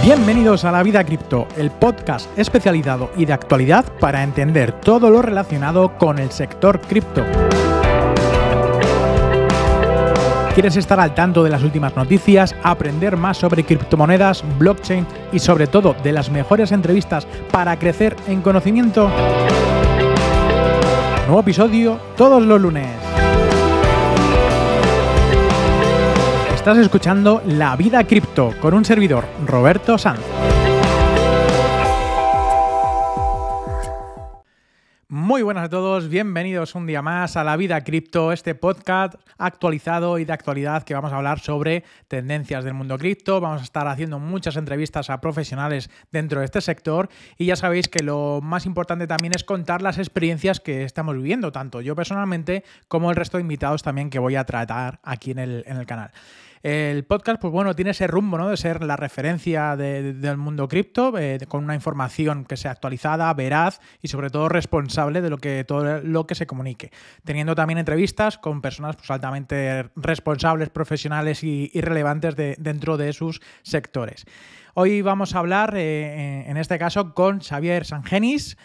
Bienvenidos a La Vida Cripto, el podcast especializado y de actualidad para entender todo lo relacionado con el sector cripto. ¿Quieres estar al tanto de las últimas noticias, aprender más sobre criptomonedas, blockchain y sobre todo de las mejores entrevistas para crecer en conocimiento? Nuevo episodio todos los lunes. Estás escuchando La Vida Cripto con un servidor, Roberto Sanz. Muy buenas a todos, bienvenidos un día más a La Vida Cripto, este podcast actualizado y de actualidad que vamos a hablar sobre tendencias del mundo cripto. Vamos a estar haciendo muchas entrevistas a profesionales dentro de este sector y ya sabéis que lo más importante también es contar las experiencias que estamos viviendo, tanto yo personalmente como el resto de invitados también que voy a tratar aquí en el canal. El podcast, pues bueno, tiene ese rumbo, ¿no?, de ser la referencia del mundo cripto, con una información que sea actualizada, veraz y sobre todo responsable de todo lo que se comunique. Teniendo también entrevistas con personas pues, altamente responsables, profesionales y relevantes dentro de sus sectores. Hoy vamos a hablar, en este caso, con Xavier Sangenís,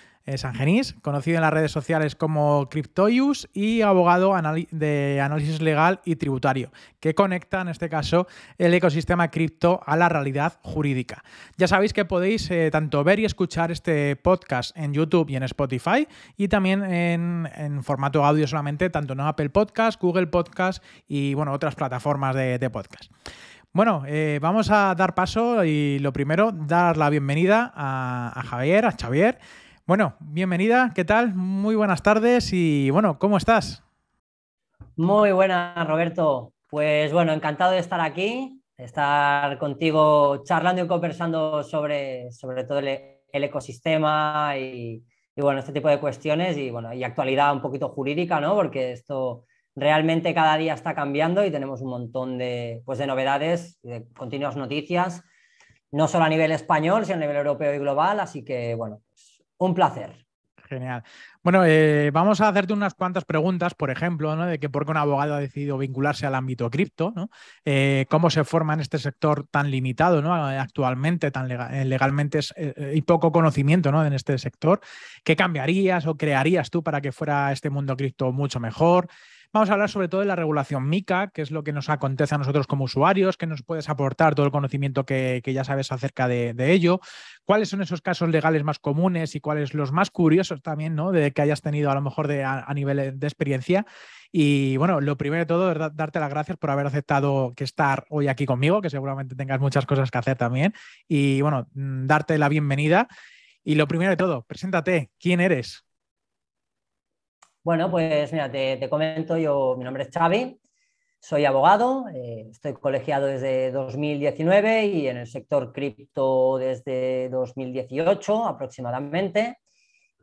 conocido en las redes sociales como Cryptoius y abogado de análisis legal y tributario, que conecta en este caso el ecosistema cripto a la realidad jurídica. Ya sabéis que podéis tanto ver y escuchar este podcast en YouTube y en Spotify y también en formato audio solamente, tanto en Apple Podcast, Google Podcast y bueno, otras plataformas de podcast. Bueno, vamos a dar paso y lo primero, dar la bienvenida a Xavier. Bueno, bienvenida, ¿qué tal? Muy buenas tardes y bueno, ¿cómo estás? Muy buenas, Roberto. Pues bueno, encantado de estar aquí, de estar contigo charlando y conversando sobre todo el ecosistema y bueno, este tipo de cuestiones y bueno, y actualidad un poquito jurídica, ¿no? Porque esto realmente cada día está cambiando y tenemos un montón de novedades y de continuas noticias, no solo a nivel español, sino a nivel europeo y global, así que bueno, un placer. Genial. Bueno, vamos a hacerte unas cuantas preguntas, por ejemplo, ¿no?, de que por qué un abogado ha decidido vincularse al ámbito cripto, ¿no? Cómo se forma en este sector tan limitado, ¿no?, actualmente, tan legalmente y poco conocimiento, ¿no?, en este sector. ¿Qué cambiarías o crearías tú para que fuera este mundo cripto mucho mejor? Vamos a hablar sobre todo de la regulación MiCA, que es lo que nos acontece a nosotros como usuarios, que nos puedes aportar todo el conocimiento que ya sabes acerca de ello. ¿Cuáles son esos casos legales más comunes y cuáles los más curiosos también, ¿no?, de que hayas tenido a lo mejor a nivel de experiencia? Y bueno, lo primero de todo es darte las gracias por haber aceptado estar hoy aquí conmigo, que seguramente tengas muchas cosas que hacer también. Y bueno, darte la bienvenida. Y lo primero de todo, preséntate, ¿quién eres? Bueno, pues mira, te comento, mi nombre es Xavi, soy abogado, estoy colegiado desde 2019 y en el sector cripto desde 2018 aproximadamente.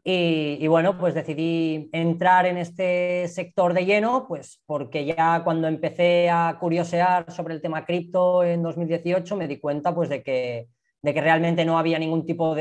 Y bueno, pues decidí entrar en este sector de lleno, pues porque ya cuando empecé a curiosear sobre el tema cripto en 2018 me di cuenta pues de que realmente no había ningún tipo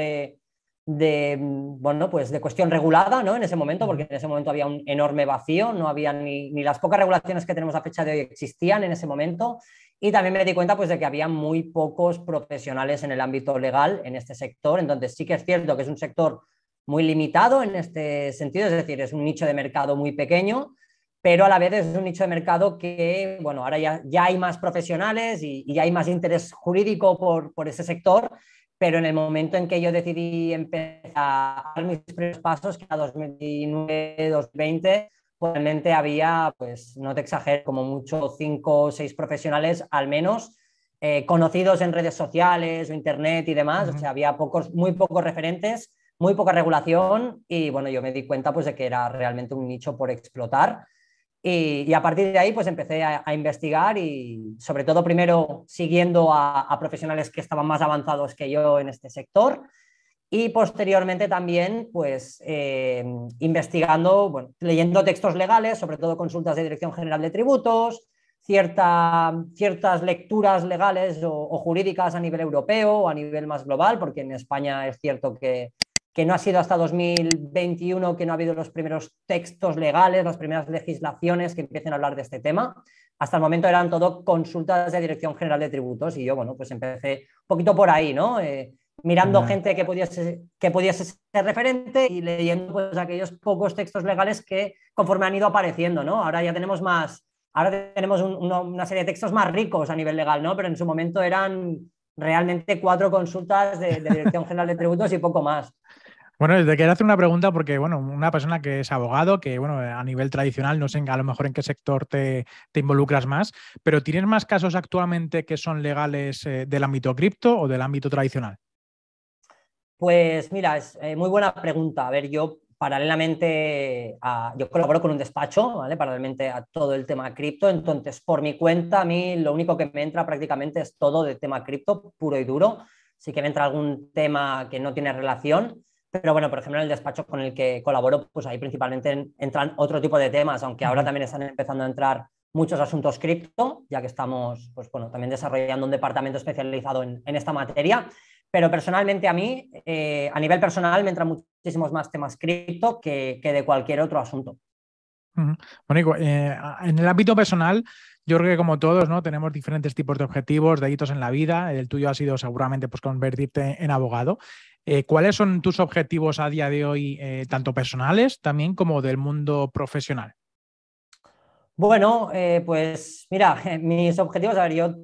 bueno, pues de cuestión regulada, ¿no?, en ese momento, porque en ese momento había un enorme vacío, no había ni las pocas regulaciones que tenemos a fecha de hoy existían en ese momento, y también me di cuenta pues de que había muy pocos profesionales en el ámbito legal en este sector. Entonces sí que es cierto que es un sector muy limitado en este sentido, es decir, es un nicho de mercado muy pequeño, pero a la vez es un nicho de mercado que, bueno, ahora ya hay más profesionales y ya hay más interés jurídico por ese sector. Pero en el momento en que yo decidí empezar a dar mis primeros pasos, que era 2019, 2020, pues realmente había, pues no te exagero, como mucho 5 o 6 profesionales al menos, conocidos en redes sociales o internet y demás. O sea, había muy pocos referentes, muy poca regulación y bueno, yo me di cuenta pues de que era realmente un nicho por explotar. Y a partir de ahí pues empecé a investigar y sobre todo primero siguiendo a profesionales que estaban más avanzados que yo en este sector y posteriormente también pues investigando, bueno, leyendo textos legales, sobre todo consultas de Dirección General de Tributos, ciertas lecturas legales o jurídicas a nivel europeo o a nivel más global, porque en España es cierto que que no ha sido hasta 2021 que no ha habido los primeros textos legales, las primeras legislaciones que empiecen a hablar de este tema. Hasta el momento eran todo consultas de Dirección General de Tributos y yo, bueno, pues empecé un poquito por ahí, ¿no? Mirando gente que pudiese ser referente y leyendo pues aquellos pocos textos legales que conforme han ido apareciendo, ¿no? Ahora ya tenemos una serie de textos más ricos a nivel legal, ¿no? Pero en su momento eran realmente 4 consultas de Dirección General de Tributos y poco más. Bueno, te quería hacer una pregunta porque, bueno, una persona que es abogado, que, bueno, a nivel tradicional, no sé a lo mejor en qué sector te involucras más, pero ¿tienes más casos actualmente que son legales del ámbito cripto o del ámbito tradicional? Pues mira, es muy buena pregunta. A ver, yo yo colaboro con un despacho, ¿vale? Paralelamente a todo el tema cripto, entonces por mi cuenta a mí lo único que me entra prácticamente es todo de tema cripto, puro y duro. Sí que me entra algún tema que no tiene relación, pero bueno, por ejemplo, en el despacho con el que colaboro, pues ahí principalmente entran otro tipo de temas, aunque ahora también están empezando a entrar muchos asuntos cripto, ya que estamos, pues bueno, también desarrollando un departamento especializado en esta materia. Pero personalmente a mí, a nivel personal, me entran muchísimos más temas cripto que de cualquier otro asunto. Bueno, en el ámbito personal, yo creo que como todos, ¿no? Tenemos diferentes tipos de objetivos, de hitos en la vida. El tuyo ha sido seguramente pues, convertirte en abogado. ¿Cuáles son tus objetivos a día de hoy, tanto personales también como del mundo profesional? Bueno, pues mira, mis objetivos, a ver, yo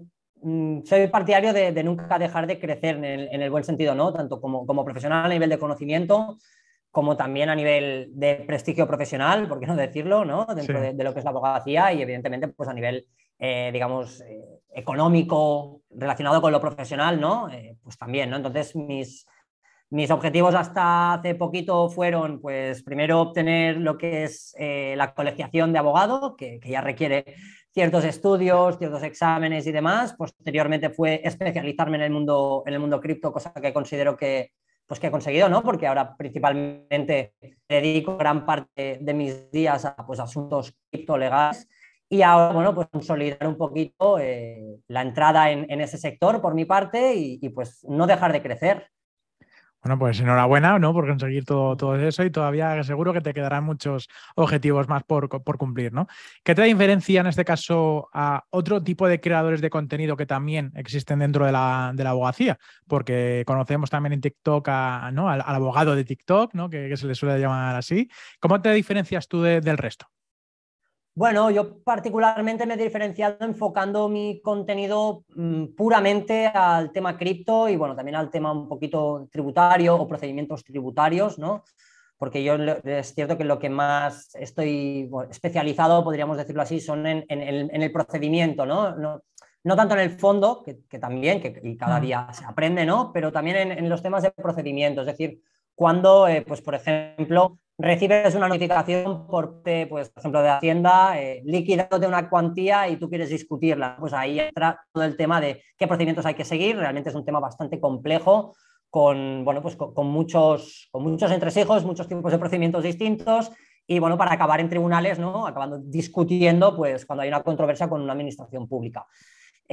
soy partidario de nunca dejar de crecer en el buen sentido, ¿no? Tanto como profesional a nivel de conocimiento, como también a nivel de prestigio profesional, por qué no decirlo, ¿no? Sí. Dentro de lo que es la abogacía y evidentemente pues a nivel, digamos, económico, relacionado con lo profesional, ¿no? Pues también, ¿no? Entonces mis objetivos hasta hace poquito fueron, pues, primero obtener lo que es la colegiación de abogado, que ya requiere ciertos estudios, ciertos exámenes y demás. Posteriormente fue especializarme en el mundo cripto, cosa que considero pues, que he conseguido, ¿no? Porque ahora principalmente dedico gran parte de mis días a pues, asuntos criptolegales. Y ahora, bueno, pues consolidar un poquito la entrada en ese sector por mi parte y pues no dejar de crecer. Bueno, pues enhorabuena, ¿no? Por conseguir todo eso y todavía seguro que te quedarán muchos objetivos más por cumplir, ¿no? ¿Qué te diferencia en este caso a otro tipo de creadores de contenido que también existen dentro de la abogacía? Porque conocemos también en TikTok ¿no? al abogado de TikTok, ¿no? Que se le suele llamar así. ¿Cómo te diferencias tú del resto? Bueno, yo particularmente me he diferenciado enfocando mi contenido puramente al tema cripto y bueno, también al tema un poquito tributario o procedimientos tributarios, ¿no? Porque yo es cierto que lo que más estoy especializado, podríamos decirlo así, son en el procedimiento, ¿no? No tanto en el fondo, que también, y cada día se aprende, ¿no? Pero también en los temas de procedimiento, es decir, cuando, pues por ejemplo, recibes una notificación pues, por ejemplo, de Hacienda, liquidándote una cuantía y tú quieres discutirla. Pues ahí entra todo el tema de qué procedimientos hay que seguir. Realmente es un tema bastante complejo, bueno, pues con muchos entresijos, muchos tipos de procedimientos distintos. Y bueno, para acabar en tribunales, ¿no? Acabando discutiendo, pues cuando hay una controversia con una administración pública.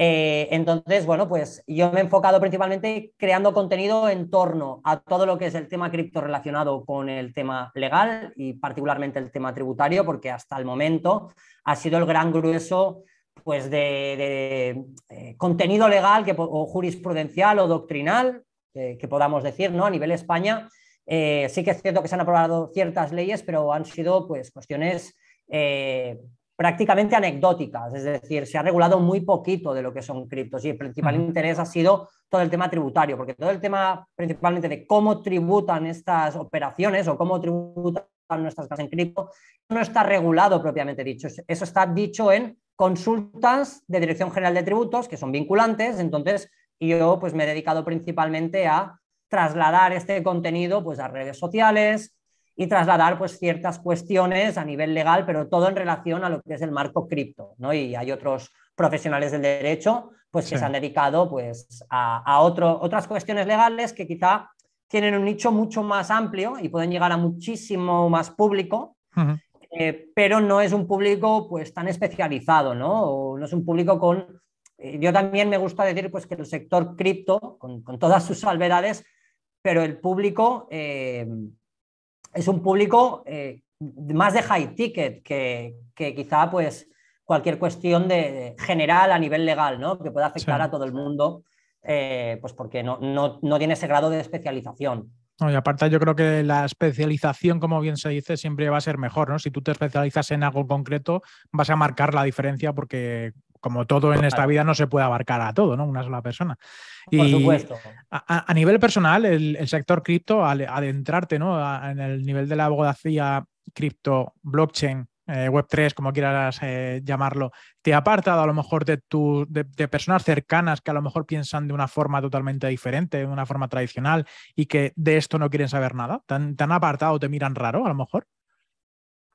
Entonces, bueno, pues yo me he enfocado principalmente creando contenido en torno a todo lo que es el tema cripto relacionado con el tema legal y particularmente el tema tributario, porque hasta el momento ha sido el gran grueso pues, de contenido legal o jurisprudencial o doctrinal, que podamos decir, ¿no? A nivel España. Sí que es cierto que se han aprobado ciertas leyes, pero han sido pues, cuestiones prácticamente anecdóticas, es decir, se ha regulado muy poquito de lo que son criptos y el principal interés ha sido todo el tema tributario, porque todo el tema principalmente de cómo tributan estas operaciones o cómo tributan nuestras casas en cripto no está regulado propiamente dicho, eso está dicho en consultas de Dirección General de Tributos que son vinculantes, entonces yo pues me he dedicado principalmente a trasladar este contenido pues a redes sociales, y trasladar pues, ciertas cuestiones a nivel legal, pero todo en relación a lo que es el marco cripto, ¿no? Y hay otros profesionales del derecho pues, que se han dedicado pues, a otras cuestiones legales que quizá tienen un nicho mucho más amplio y pueden llegar a muchísimo más público, pero no es un público pues, tan especializado, ¿no? O no es un público con... Yo también me gusta decir pues, que el sector cripto, con todas sus salvedades, pero el público es un público más de high ticket que quizá pues cualquier cuestión de general a nivel legal, ¿no? Que pueda Sí. afectar a todo el mundo, pues porque no tiene ese grado de especialización. No, y aparte yo creo que la especialización, como bien se dice, siempre va a ser mejor, ¿no? Si tú te especializas en algo concreto, vas a marcar la diferencia porque, como todo en esta Claro, vida, no se puede abarcar a todo, ¿no? Una sola persona. por Y supuesto. a nivel personal, el sector cripto, al adentrarte, ¿no? En el nivel de la abogacía cripto, blockchain, Web3, como quieras llamarlo, ¿te ha apartado a lo mejor de personas cercanas que a lo mejor piensan de una forma totalmente diferente, de una forma tradicional y que de esto no quieren saber nada? ¿Te han apartado o te miran raro a lo mejor?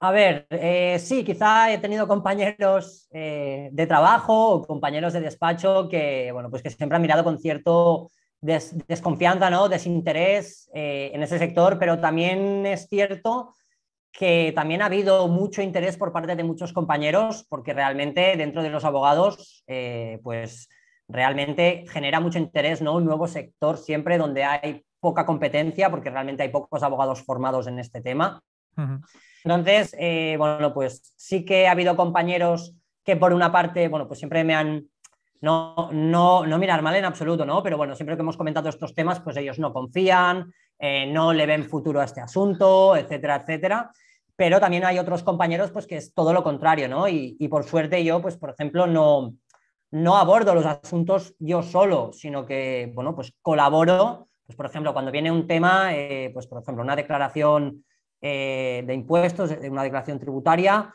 A ver, sí, quizá he tenido compañeros de trabajo o compañeros de despacho que, bueno, pues que siempre han mirado con cierto desconfianza, ¿no? Desinterés en ese sector, pero también es cierto que también ha habido mucho interés por parte de muchos compañeros, porque realmente dentro de los abogados, pues realmente genera mucho interés, ¿no? Un nuevo sector siempre donde hay poca competencia, porque realmente hay pocos abogados formados en este tema. Ujú. Entonces, bueno, pues sí que ha habido compañeros que por una parte, bueno, pues siempre me han, no mirar mal en absoluto, ¿no? Pero bueno, siempre que hemos comentado estos temas, pues ellos no confían, no le ven futuro a este asunto, etcétera, etcétera. Pero también hay otros compañeros, pues que es todo lo contrario, ¿no? Y por suerte yo, pues por ejemplo, no abordo los asuntos yo solo, sino que, bueno, pues colaboro, pues por ejemplo, cuando viene un tema, pues por ejemplo, una declaración de impuestos, de una declaración tributaria,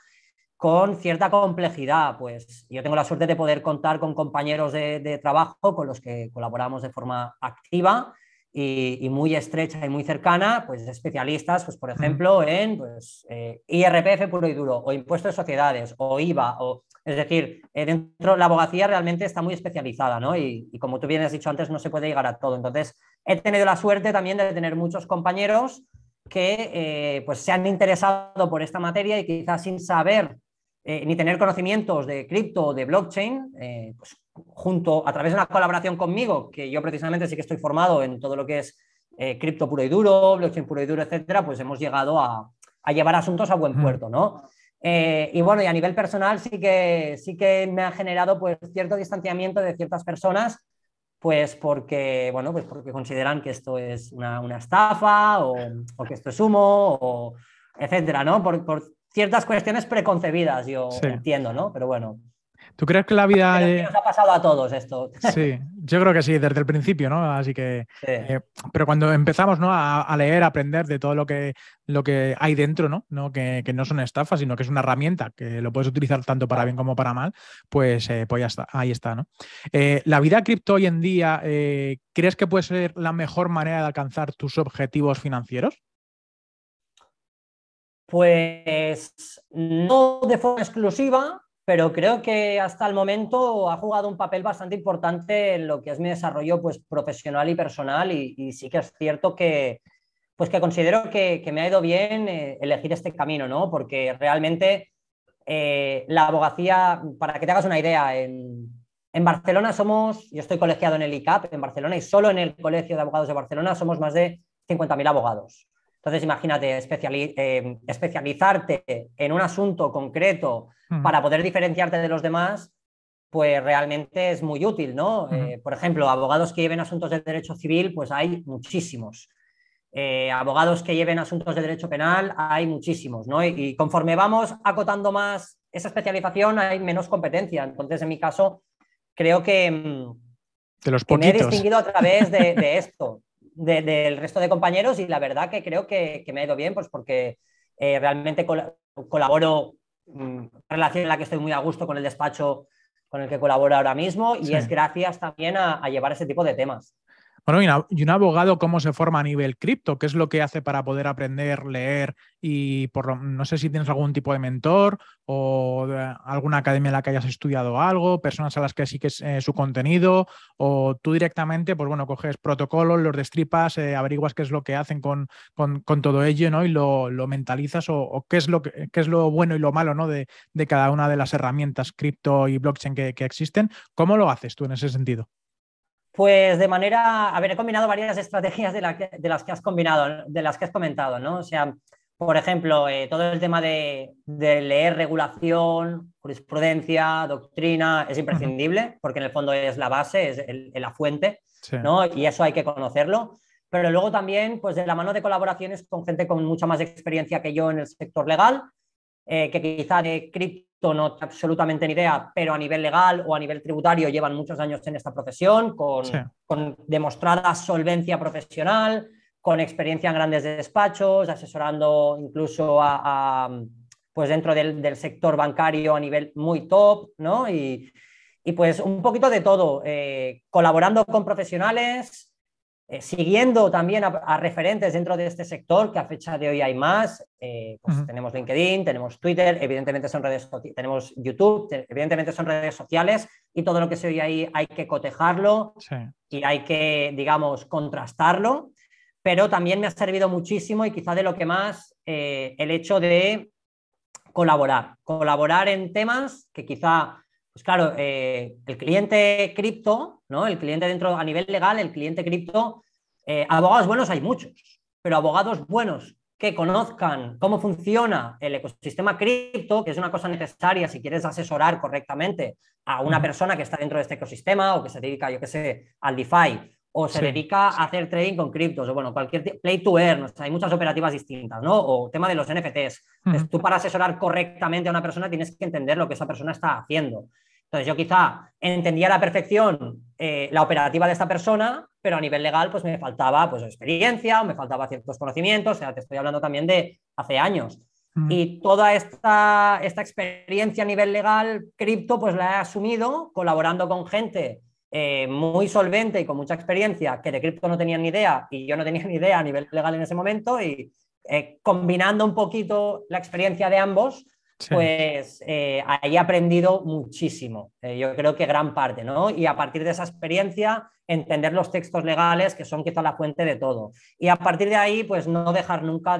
con cierta complejidad. Pues yo tengo la suerte de poder contar con compañeros de trabajo con los que colaboramos de forma activa y muy estrecha y muy cercana, pues especialistas, pues por Ujú. ejemplo, en pues, IRPF puro y duro, o impuestos de sociedades, o IVA, o, es decir, dentro la abogacía realmente está muy especializada, ¿no? Y como tú bien has dicho antes, no se puede llegar a todo. Entonces, he tenido la suerte también de tener muchos compañeros que pues se han interesado por esta materia y quizás sin saber ni tener conocimientos de cripto o de blockchain, pues junto a través de una colaboración conmigo, que yo precisamente sí que estoy formado en todo lo que es cripto puro y duro, blockchain puro y duro, etcétera, pues hemos llegado a llevar asuntos a buen Ujú. puerto, ¿no? Y bueno, y a nivel personal sí que me ha generado pues cierto distanciamiento de ciertas personas, pues porque, bueno, pues porque consideran que esto es una estafa o que esto es humo, o etcétera, ¿no? Por ciertas cuestiones preconcebidas, yo Sí. entiendo, ¿no? Pero bueno, ¿Tú crees que la vida... pero sí nos ha pasado a todos esto. Sí, yo creo que sí, desde el principio, ¿no? Así que, Sí. pero cuando empezamos, ¿no? A leer, a aprender de todo lo que hay dentro, ¿no? ¿No? Que no son estafas, sino que es una herramienta que lo puedes utilizar tanto para bien Claro. como para mal, pues ya está, ahí está, ¿no? La vida cripto hoy en día, ¿crees que puede ser la mejor manera de alcanzar tus objetivos financieros? Pues no de forma exclusiva, pero creo que hasta el momento ha jugado un papel bastante importante en lo que es mi desarrollo pues, profesional y personal y sí que es cierto que, pues que considero que me ha ido bien elegir este camino, ¿no? Porque realmente la abogacía, para que te hagas una idea, en Barcelona somos, yo estoy colegiado en el ICAP en Barcelona y solo en el Colegio de Abogados de Barcelona somos más de 50.000 abogados. Entonces, imagínate, especializarte en un asunto concreto Ujú, para poder diferenciarte de los demás, pues realmente es muy útil, ¿no? ujú. Por ejemplo, abogados que lleven asuntos de derecho civil, pues hay muchísimos. Abogados que lleven asuntos de derecho penal, hay muchísimos, ¿no? Y conforme vamos acotando más esa especialización, hay menos competencia. Entonces, en mi caso, creo De los que me he poquitos. distinguido a través de esto, del resto de compañeros, y la verdad que creo que me ha ido bien, pues porque realmente colaboro, relación en la que estoy muy a gusto con el despacho con el que colaboro ahora mismo, y Sí. es gracias también a llevar ese tipo de temas. Bueno, y un abogado, ¿cómo se forma a nivel cripto? ¿Qué es lo que hace para poder aprender, leer y no sé si tienes algún tipo de mentor o alguna academia en la que hayas estudiado algo, personas a las que sigues su contenido o tú directamente, pues bueno, coges protocolos, los destripas, averiguas qué es lo que hacen con todo ello, ¿no? Y lo mentalizas o qué es qué es lo bueno y lo malo, ¿no? De cada una de las herramientas cripto y blockchain que existen. ¿Cómo lo haces tú en ese sentido? Pues de manera, a ver, he combinado varias estrategias de las que has combinado, de las que has comentado, ¿no? O sea, por ejemplo, todo el tema de leer regulación, jurisprudencia, doctrina, es Ujú. imprescindible, porque en el fondo es la base, es la fuente, Sí, ¿no? Y eso hay que conocerlo. Pero luego también, pues de la mano de colaboraciones con gente con mucha más experiencia que yo en el sector legal, que quizá de cripto no tiene absolutamente ni idea, pero a nivel legal o a nivel tributario llevan muchos años en esta profesión, sí. con demostrada solvencia profesional, con experiencia en grandes despachos, asesorando incluso pues dentro del sector bancario a nivel muy top, ¿no? Y pues un poquito de todo, colaborando con profesionales, siguiendo también a referentes dentro de este sector, que a fecha de hoy hay más, pues Ujú. tenemos LinkedIn, tenemos Twitter, evidentemente son tenemos YouTube, evidentemente son redes sociales, y todo lo que se oye ahí hay que cotejarlo Sí. y hay que, digamos, contrastarlo, pero también me ha servido muchísimo y quizá de lo que más el hecho de colaborar en temas que quizá, pues claro, el cliente cripto, ¿no? El cliente dentro, a nivel legal, el cliente cripto, abogados buenos hay muchos, pero abogados buenos que conozcan cómo funciona el ecosistema cripto, que es una cosa necesaria si quieres asesorar correctamente a una Ujú. persona que está dentro de este ecosistema o que se dedica, yo qué sé, al DeFi o se Sí. dedica a hacer trading con criptos, o bueno, cualquier play to earn, o sea, hay muchas operativas distintas, ¿no? O tema de los NFTs. Ujú. Entonces, tú para asesorar correctamente a una persona tienes que entender lo que esa persona está haciendo. Entonces, yo quizá entendía a la perfección la operativa de esta persona, pero a nivel legal pues me faltaba pues experiencia o me faltaba ciertos conocimientos, o sea, te estoy hablando también de hace años. Ujú. Y toda esta experiencia a nivel legal, cripto, pues la he asumido colaborando con gente muy solvente y con mucha experiencia, que de cripto no tenían ni idea y yo no tenía ni idea a nivel legal en ese momento, y combinando un poquito la experiencia de ambos, Sí. pues ahí he aprendido muchísimo, yo creo que gran parte, ¿no? Y a partir de esa experiencia, entender los textos legales, que son quizá la fuente de todo. Y a partir de ahí, pues no dejar nunca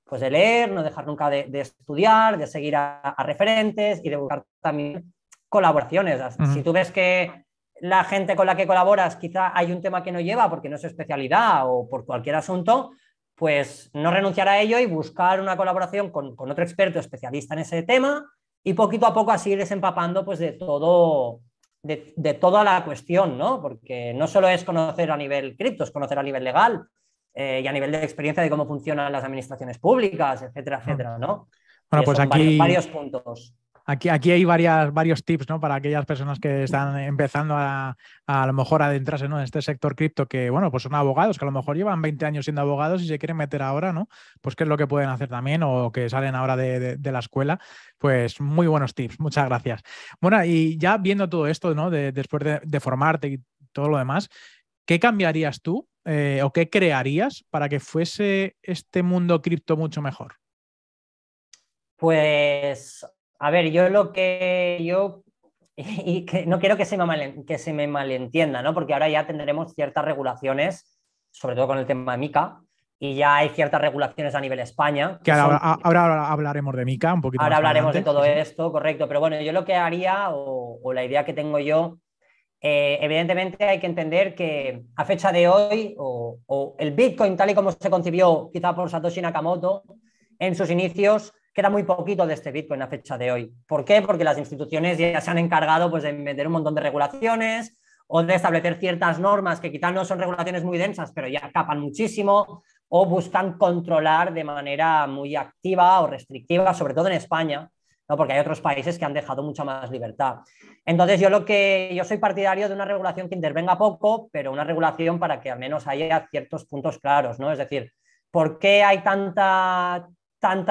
pues de leer, no dejar nunca de estudiar, de seguir a referentes y de buscar también colaboraciones. Si Ujú. tú ves que la gente con la que colaboras quizá hay un tema que no lleva porque no es su especialidad o por cualquier asunto, pues no renunciar a ello y buscar una colaboración con otro experto especialista en ese tema, y poquito a poco así ir desempapando pues de todo, de toda la cuestión, ¿no? Porque no solo es conocer a nivel cripto, es conocer a nivel legal, y a nivel de experiencia de cómo funcionan las administraciones públicas, etcétera, Ujú. etcétera, ¿no? Bueno, pues Son varios puntos. aquí hay varios tips, ¿no? Para aquellas personas que están empezando a lo mejor adentrarse, ¿no? En este sector cripto, que, bueno, pues son abogados, que a lo mejor llevan 20 años siendo abogados y se quieren meter ahora, ¿no? Pues qué es lo que pueden hacer también o que salen ahora de la escuela. Pues muy buenos tips, muchas gracias. Bueno, y ya viendo todo esto, ¿no? Después de formarte y todo lo demás, ¿qué cambiarías tú o qué crearías para que fuese este mundo cripto mucho mejor? Pues, a ver, yo lo que yo, y que no quiero que se me malentienda, ¿no? Porque ahora ya tendremos ciertas regulaciones, sobre todo con el tema de MiCA, y ya hay ciertas regulaciones a nivel España, Que que ahora, son, ahora hablaremos de Mica un poquito ahora más hablaremos de adelante. Sí, todo sí. esto, correcto, pero bueno, yo lo que haría o la idea que tengo yo, evidentemente hay que entender que a fecha de hoy, o el Bitcoin tal y como se concibió quizá por Satoshi Nakamoto en sus inicios, queda muy poquito de este Bitcoin a fecha de hoy. ¿Por qué? Porque las instituciones ya se han encargado pues, de meter un montón de regulaciones o de establecer ciertas normas que quizá no son regulaciones muy densas, pero ya capan muchísimo, o buscan controlar de manera muy activa o restrictiva, sobre todo en España, ¿no? Porque hay otros países que han dejado mucha más libertad. Entonces, yo soy partidario de una regulación que intervenga poco, pero una regulación para que al menos haya ciertos puntos claros, ¿no? Es decir, ¿por qué hay tanta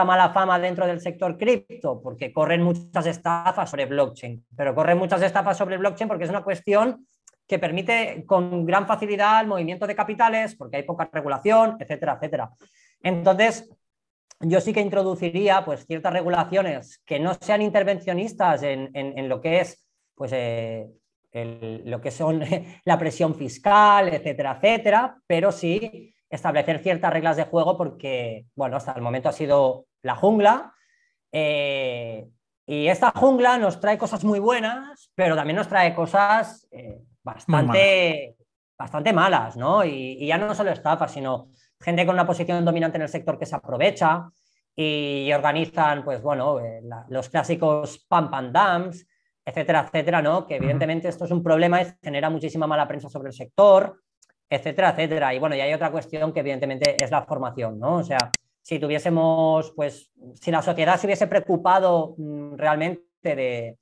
mala fama dentro del sector cripto? Porque corren muchas estafas sobre blockchain, pero corren muchas estafas sobre blockchain porque es una cuestión que permite con gran facilidad el movimiento de capitales, porque hay poca regulación, etcétera, etcétera. Entonces, yo sí que introduciría pues, ciertas regulaciones que no sean intervencionistas en lo que es pues, lo que son la presión fiscal, etcétera, etcétera, pero sí establecer ciertas reglas de juego porque, bueno, hasta el momento ha sido la jungla, y esta jungla nos trae cosas muy buenas, pero también nos trae cosas Muy malas. bastante malas, ¿no? Y ya no solo estafas, sino gente con una posición dominante en el sector que se aprovecha y organizan, pues bueno, los clásicos pump and dumps, etcétera, etcétera, ¿no? Que evidentemente esto es un problema y genera muchísima mala prensa sobre el sector, etcétera, etcétera. Y bueno, y hay otra cuestión que evidentemente es la formación, ¿no? O sea, si tuviésemos, pues, si la sociedad se hubiese preocupado realmente de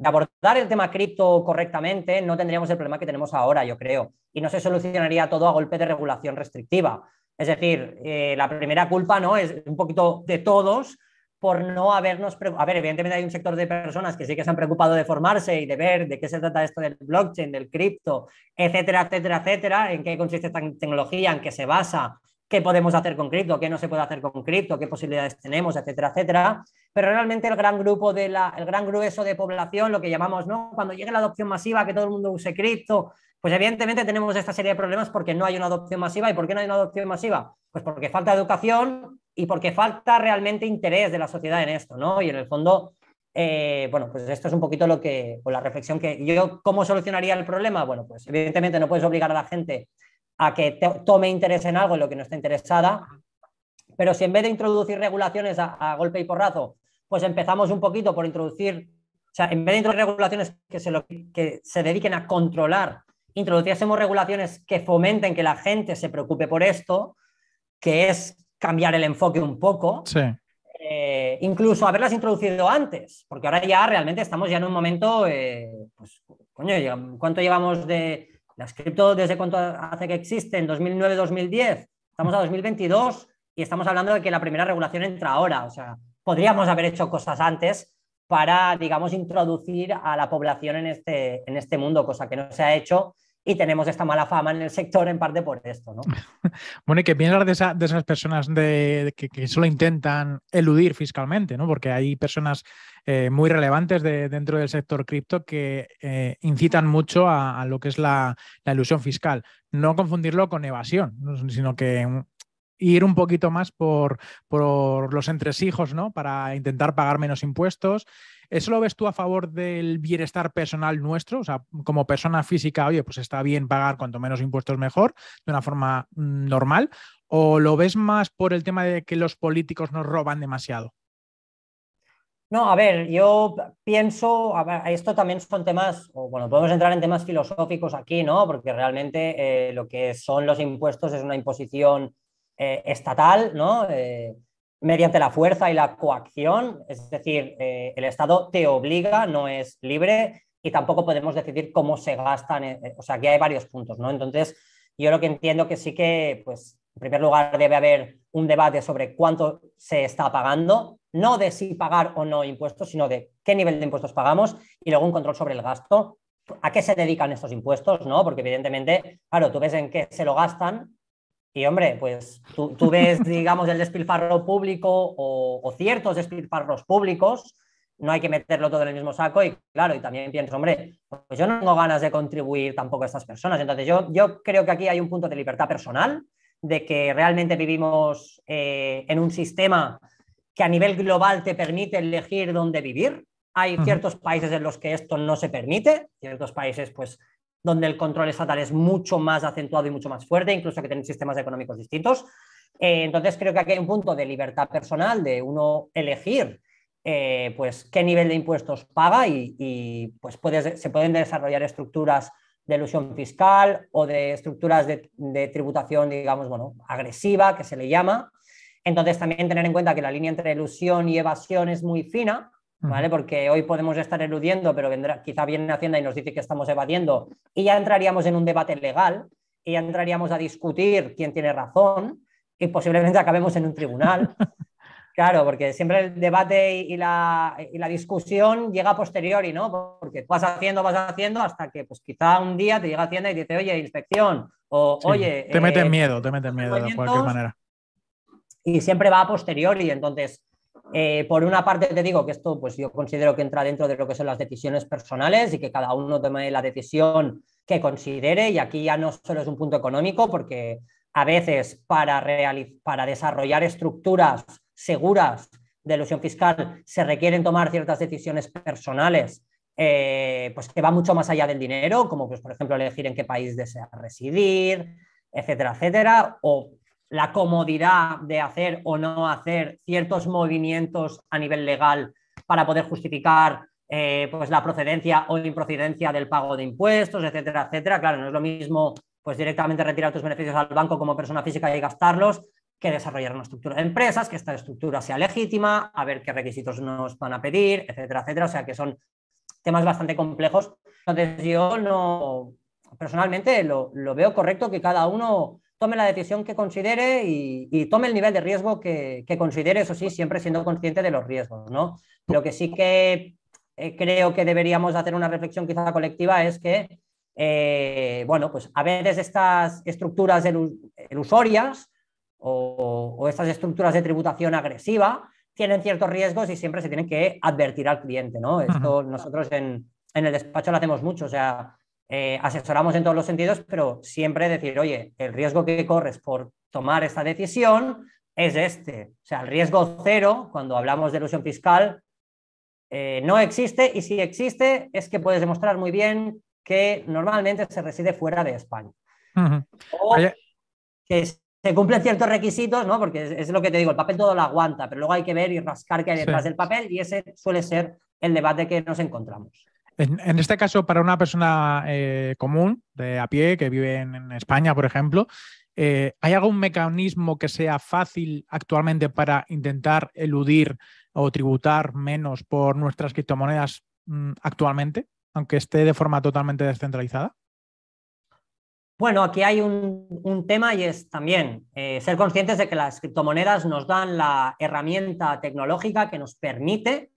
abordar el tema cripto correctamente, no tendríamos el problema que tenemos ahora, yo creo. Y no se solucionaría todo a golpe de regulación restrictiva. Es decir, la primera culpa, ¿no?, es un poquito de todos por no habernos... A ver, evidentemente hay un sector de personas que sí que se han preocupado de formarse y de ver de qué se trata esto del blockchain, del cripto, etcétera, etcétera, etcétera, en qué consiste esta tecnología, en qué se basa, qué podemos hacer con cripto, qué no se puede hacer con cripto, qué posibilidades tenemos, etcétera, etcétera. Pero realmente el gran grupo el gran grueso de población, lo que llamamos, ¿no?, cuando llegue la adopción masiva, que todo el mundo use cripto, pues evidentemente tenemos esta serie de problemas porque no hay una adopción masiva. ¿Y por qué no hay una adopción masiva? Pues porque falta educación y porque falta realmente interés de la sociedad en esto, ¿no? Y en el fondo, bueno, pues esto es un poquito lo que, pues la reflexión que yo, ¿cómo solucionaría el problema? Bueno, pues evidentemente no puedes obligar a la gente a que tome interés en algo en lo que no está interesada, pero si en vez de introducir regulaciones a golpe y porrazo, pues empezamos un poquito por introducir, o sea, en vez de introducir regulaciones que se dediquen a controlar, introduciésemos regulaciones que fomenten que la gente se preocupe por esto, que es cambiar el enfoque un poco, Sí. Incluso haberlas introducido antes, porque ahora ya realmente estamos ya en un momento, pues, coño, ¿cuánto llevamos de las cripto? ¿Desde cuánto hace que existen? ¿2009-2010? Estamos a 2022 y estamos hablando de que la primera regulación entra ahora. O sea, podríamos haber hecho cosas antes para, digamos, introducir a la población en este mundo, cosa que no se ha hecho, y tenemos esta mala fama en el sector en parte por esto, ¿no? Bueno, ¿y qué piensas de esas personas que solo intentan eludir fiscalmente, ¿no? Porque hay personas muy relevantes dentro del sector cripto que incitan mucho a lo que es la elusión fiscal. No confundirlo con evasión, ¿no?, sino que ir un poquito más por los entresijos, ¿no?, para intentar pagar menos impuestos. ¿Eso lo ves tú a favor del bienestar personal nuestro? O sea, como persona física, oye, pues está bien pagar cuanto menos impuestos mejor, de una forma normal. ¿O lo ves más por el tema de que los políticos nos roban demasiado? No, a ver, yo pienso, a ver, esto también son temas, o bueno, podemos entrar en temas filosóficos aquí, ¿no? Porque realmente lo que son los impuestos es una imposición estatal, ¿no? Mediante la fuerza y la coacción, es decir, el Estado te obliga, no es libre, y tampoco podemos decidir cómo se gastan, o sea, aquí hay varios puntos, ¿no? Entonces, yo lo que entiendo que sí que, pues, en primer lugar, debe haber un debate sobre cuánto se está pagando, no de si pagar o no impuestos, sino de qué nivel de impuestos pagamos, y luego un control sobre el gasto. ¿A qué se dedican estos impuestos? ¿No? Porque evidentemente, claro, tú ves en qué se lo gastan y, hombre, pues tú ves, digamos, el despilfarro público o ciertos despilfarros públicos, no hay que meterlo todo en el mismo saco y, claro, y también pienso, hombre, pues yo no tengo ganas de contribuir tampoco a estas personas. Entonces yo creo que aquí hay un punto de libertad personal, de que realmente vivimos en un sistema que a nivel global te permite elegir dónde vivir. Hay ciertos países en los que esto no se permite, ciertos países pues donde el control estatal es mucho más acentuado y mucho más fuerte, incluso que tienen sistemas económicos distintos. Entonces creo que aquí hay un punto de libertad personal, de uno elegir pues qué nivel de impuestos paga y pues se pueden desarrollar estructuras de elusión fiscal o de estructuras de tributación, digamos, bueno, agresiva, que se le llama. Entonces, también tener en cuenta que la línea entre elusión y evasión es muy fina, ¿vale? Porque hoy podemos estar eludiendo, pero quizá viene Hacienda y nos dice que estamos evadiendo, y ya entraríamos en un debate legal, y ya entraríamos a discutir quién tiene razón, y posiblemente acabemos en un tribunal. Claro, porque siempre el debate y la discusión llega a posteriori, ¿no? Porque vas haciendo hasta que pues quizá un día te llega Hacienda y dice, oye, inspección, o Sí. oye... Te meten miedo de cualquier manera. Y siempre va a posteriori. Entonces, por una parte te digo que esto pues yo considero que entra dentro de lo que son las decisiones personales y que cada uno tome la decisión que considere, y aquí ya no solo es un punto económico, porque a veces para desarrollar estructuras seguras de elusión fiscal se requieren tomar ciertas decisiones personales pues que va mucho más allá del dinero, como pues, por ejemplo, elegir en qué país deseas residir, etcétera, etcétera, o la comodidad de hacer o no hacer ciertos movimientos a nivel legal para poder justificar pues la procedencia o improcedencia del pago de impuestos, etcétera, etcétera. Claro, no es lo mismo pues directamente retirar tus beneficios al banco como persona física y gastarlos que desarrollar una estructura de empresas, que esta estructura sea legítima, a ver qué requisitos nos van a pedir, etcétera, etcétera. O sea que son temas bastante complejos. Entonces yo no, personalmente lo veo correcto que cada uno tome la decisión que considere y tome el nivel de riesgo que considere, eso sí, siempre siendo consciente de los riesgos, ¿no? Lo que sí que creo que deberíamos hacer una reflexión quizá colectiva es que, bueno, pues a veces estas estructuras ilusorias o estas estructuras de tributación agresiva tienen ciertos riesgos y siempre se tienen que advertir al cliente, ¿no? Esto nosotros en el despacho lo hacemos mucho, o sea, asesoramos en todos los sentidos, pero siempre decir, oye, el riesgo que corres por tomar esta decisión es este. O sea, el riesgo cero, cuando hablamos de elusión fiscal, no existe, y si existe es que puedes demostrar muy bien que normalmente se reside fuera de España. O que se cumplen ciertos requisitos, ¿no? Porque es lo que te digo, el papel todo lo aguanta, pero luego hay que ver y rascar qué hay detrás del papel, y ese suele ser el debate que nos encontramos. En este caso, para una persona común, de a pie, que vive en España, por ejemplo, ¿hay algún mecanismo que sea fácil actualmente para intentar eludir o tributar menos por nuestras criptomonedas actualmente, aunque esté de forma totalmente descentralizada? Bueno, aquí hay un tema, y es también ser conscientes de que las criptomonedas nos dan la herramienta tecnológica que nos permite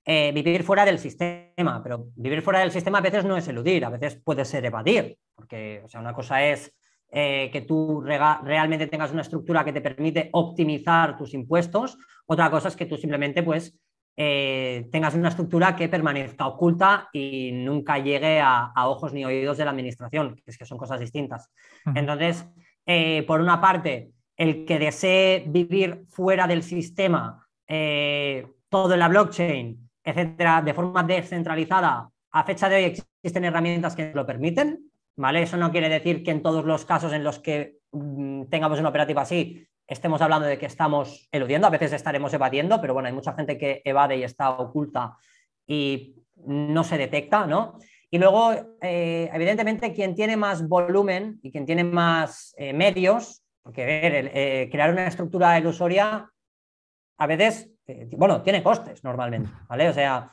vivir fuera del sistema, pero vivir fuera del sistema a veces no es eludir, a veces puede ser evadir, porque o sea, una cosa es que tú realmente tengas una estructura que te permite optimizar tus impuestos, otra cosa es que tú simplemente pues tengas una estructura que permanezca oculta y nunca llegue a ojos ni oídos de la administración, que es que son cosas distintas. Entonces, por una parte, el que desee vivir fuera del sistema, todo en la blockchain, etcétera, de forma descentralizada, a fecha de hoy existen herramientas que lo permiten, ¿vale? Eso no quiere decir que en todos los casos en los que tengamos una operativa así estemos hablando de que estamos eludiendo, a veces estaremos evadiendo, pero bueno, hay mucha gente que evade y está oculta y no se detecta, ¿no? Y luego, evidentemente, quien tiene más volumen y quien tiene más medios, porque ver, crear una estructura ilusoria a veces, bueno, tiene costes normalmente, ¿vale? O sea,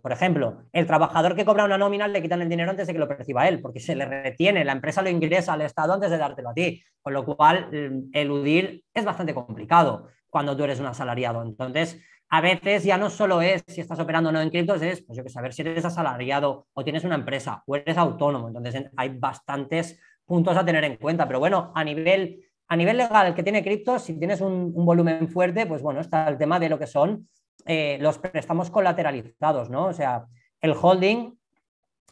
por ejemplo, el trabajador que cobra una nómina le quitan el dinero antes de que lo perciba él, porque se le retiene, la empresa lo ingresa al Estado antes de dártelo a ti, con lo cual eludir es bastante complicado cuando tú eres un asalariado. Entonces, a veces ya no solo es si estás operando o no en criptos, es, pues yo que saber si eres asalariado o tienes una empresa o eres autónomo. Entonces, hay bastantes puntos a tener en cuenta, pero bueno, a nivel legal, el que tiene criptos, si tienes un volumen fuerte, pues bueno, está el tema de lo que son los préstamos colateralizados, ¿no? O sea, el holding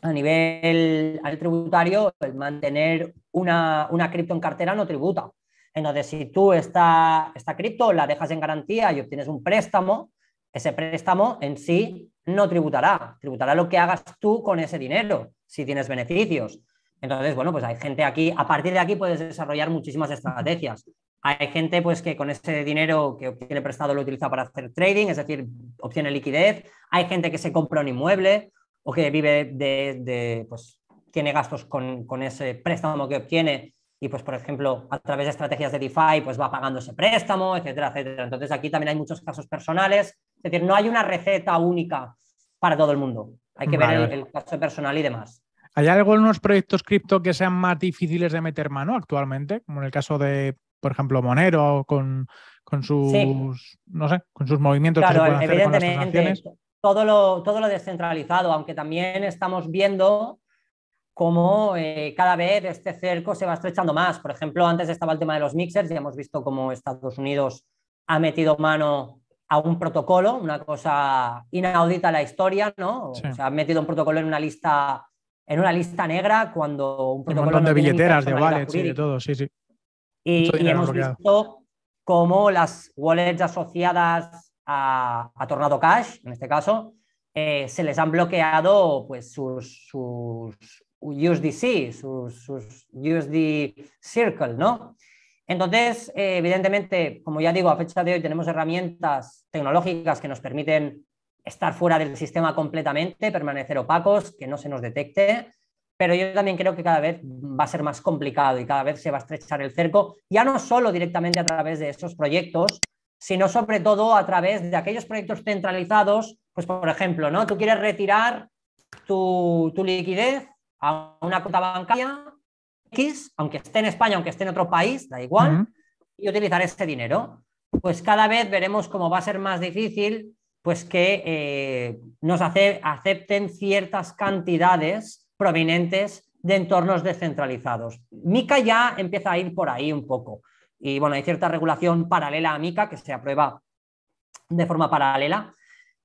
a nivel tributario, el mantener una cripto en cartera no tributa. Entonces, si tú esta cripto la dejas en garantía y obtienes un préstamo, ese préstamo en sí no tributará. Tributará lo que hagas tú con ese dinero, si tienes beneficios. Entonces, bueno, pues hay gente aquí, a partir de aquí puedes desarrollar muchísimas estrategias. Hay gente pues que con ese dinero que obtiene prestado lo utiliza para hacer trading, es decir, obtiene liquidez. Hay gente que se compra un inmueble o que vive pues tiene gastos con ese préstamo que obtiene y pues por ejemplo a través de estrategias de DeFi pues va pagando ese préstamo, etcétera, etcétera. Entonces aquí también hay muchos casos personales, es decir, no hay una receta única para todo el mundo. Hay que ver el caso personal y demás. ¿Hay algunos proyectos cripto que sean más difíciles de meter mano actualmente? Como en el caso de, por ejemplo, Monero, con sus, sí, no sé, con sus movimientos, claro, que se pueden hacer con las transacciones. Todo lo descentralizado, aunque también estamos viendo cómo cada vez este cerco se va estrechando más. Por ejemplo, antes estaba el tema de los mixers y hemos visto cómo Estados Unidos ha metido mano a un protocolo, una cosa inaudita en la historia, ¿no? Sí. O sea, ha metido un protocolo en una lista negra cuando un protocolo... Un montón de billeteras, de wallets y de todo, sí, sí. Y hemos visto cómo las wallets asociadas a Tornado Cash, en este caso, se les han bloqueado pues, sus USDC, sus USD Circle, ¿no? Entonces, evidentemente, como ya digo, a fecha de hoy tenemos herramientas tecnológicas que nos permiten estar fuera del sistema completamente, permanecer opacos, que no se nos detecte, pero yo también creo que cada vez va a ser más complicado y cada vez se va a estrechar el cerco, ya no solo directamente a través de esos proyectos, sino sobre todo a través de aquellos proyectos centralizados, pues por ejemplo, ¿no? Tú quieres retirar tu liquidez a una cuenta bancaria X, aunque esté en España, aunque esté en otro país, da igual, y utilizar ese dinero. Pues cada vez veremos cómo va a ser más difícil pues que nos acepten ciertas cantidades provenientes de entornos descentralizados. Mica ya empieza a ir por ahí un poco. Y bueno, hay cierta regulación paralela a Mica que se aprueba de forma paralela,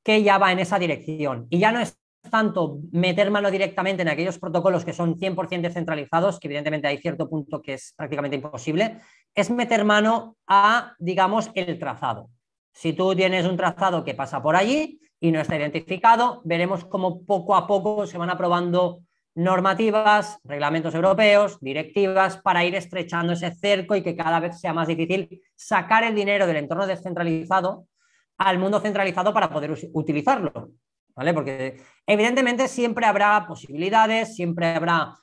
que ya va en esa dirección. Y ya no es tanto meter mano directamente en aquellos protocolos que son 100% descentralizados, que evidentemente hay cierto punto que es prácticamente imposible, es meter mano a, digamos, el trazado. Si tú tienes un trazado que pasa por allí y no está identificado, veremos cómo poco a poco se van aprobando normativas, reglamentos europeos, directivas, para ir estrechando ese cerco y que cada vez sea más difícil sacar el dinero del entorno descentralizado al mundo centralizado para poder utilizarlo, ¿vale? Porque evidentemente siempre habrá posibilidades, siempre habrá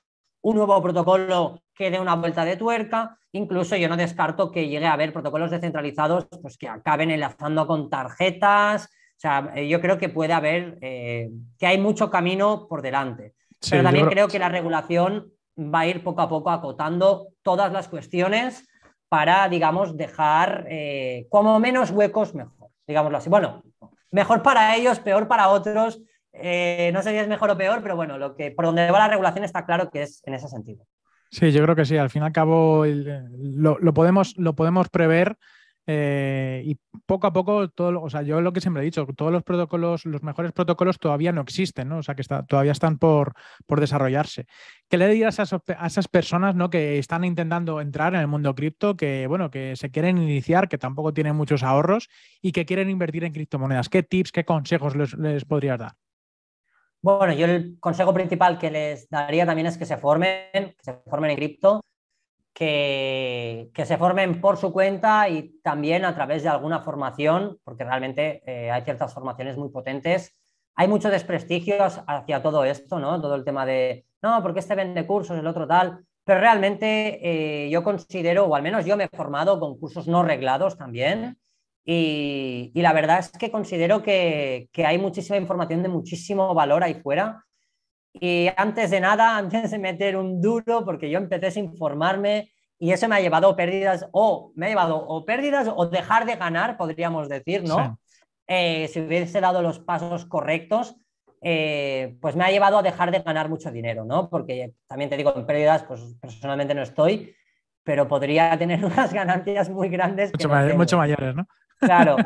un nuevo protocolo que dé una vuelta de tuerca, incluso yo no descarto que llegue a haber protocolos descentralizados pues, que acaben enlazando con tarjetas, o sea, yo creo que puede haber, que hay mucho camino por delante, pero Sí, yo también creo. creo que la regulación va a ir poco a poco acotando todas las cuestiones para, digamos, dejar como menos huecos mejor, digámoslo así. Bueno, mejor para ellos, peor para otros. No sé si es mejor o peor, pero bueno, por donde va la regulación está claro que es en ese sentido. Sí, yo creo que sí. Al fin y al cabo lo podemos prever y poco a poco, o sea, yo lo que siempre he dicho, todos los protocolos, los mejores protocolos todavía no existen, ¿no? O sea, que todavía están por desarrollarse. ¿Qué le dirías a esas personas, ¿no? Que están intentando entrar en el mundo cripto, que, bueno, que se quieren iniciar, que tampoco tienen muchos ahorros y que quieren invertir en criptomonedas? ¿Qué tips, qué consejos les podrías dar? Bueno, yo el consejo principal que les daría también es que se formen en cripto, que se formen por su cuenta y también a través de alguna formación, porque realmente hay ciertas formaciones muy potentes. Hay mucho desprestigio hacia todo esto, ¿no? Todo el tema de, no, porque este vende cursos, el otro tal, pero realmente yo considero, o al menos yo me he formado con cursos no reglados también, y la verdad es que considero que hay muchísima información de muchísimo valor ahí fuera. Y antes de nada, antes de meter un duro, porque yo empecé sin formarme y eso me ha llevado pérdidas, o pérdidas o dejar de ganar, podríamos decir, Sí. ¿no? Si hubiese dado los pasos correctos, pues me ha llevado a dejar de ganar mucho dinero, ¿no? Porque también te digo, en pérdidas, pues personalmente no estoy, pero podría tener unas ganancias muy grandes que no Mucho tengo. mayores, ¿no? Claro,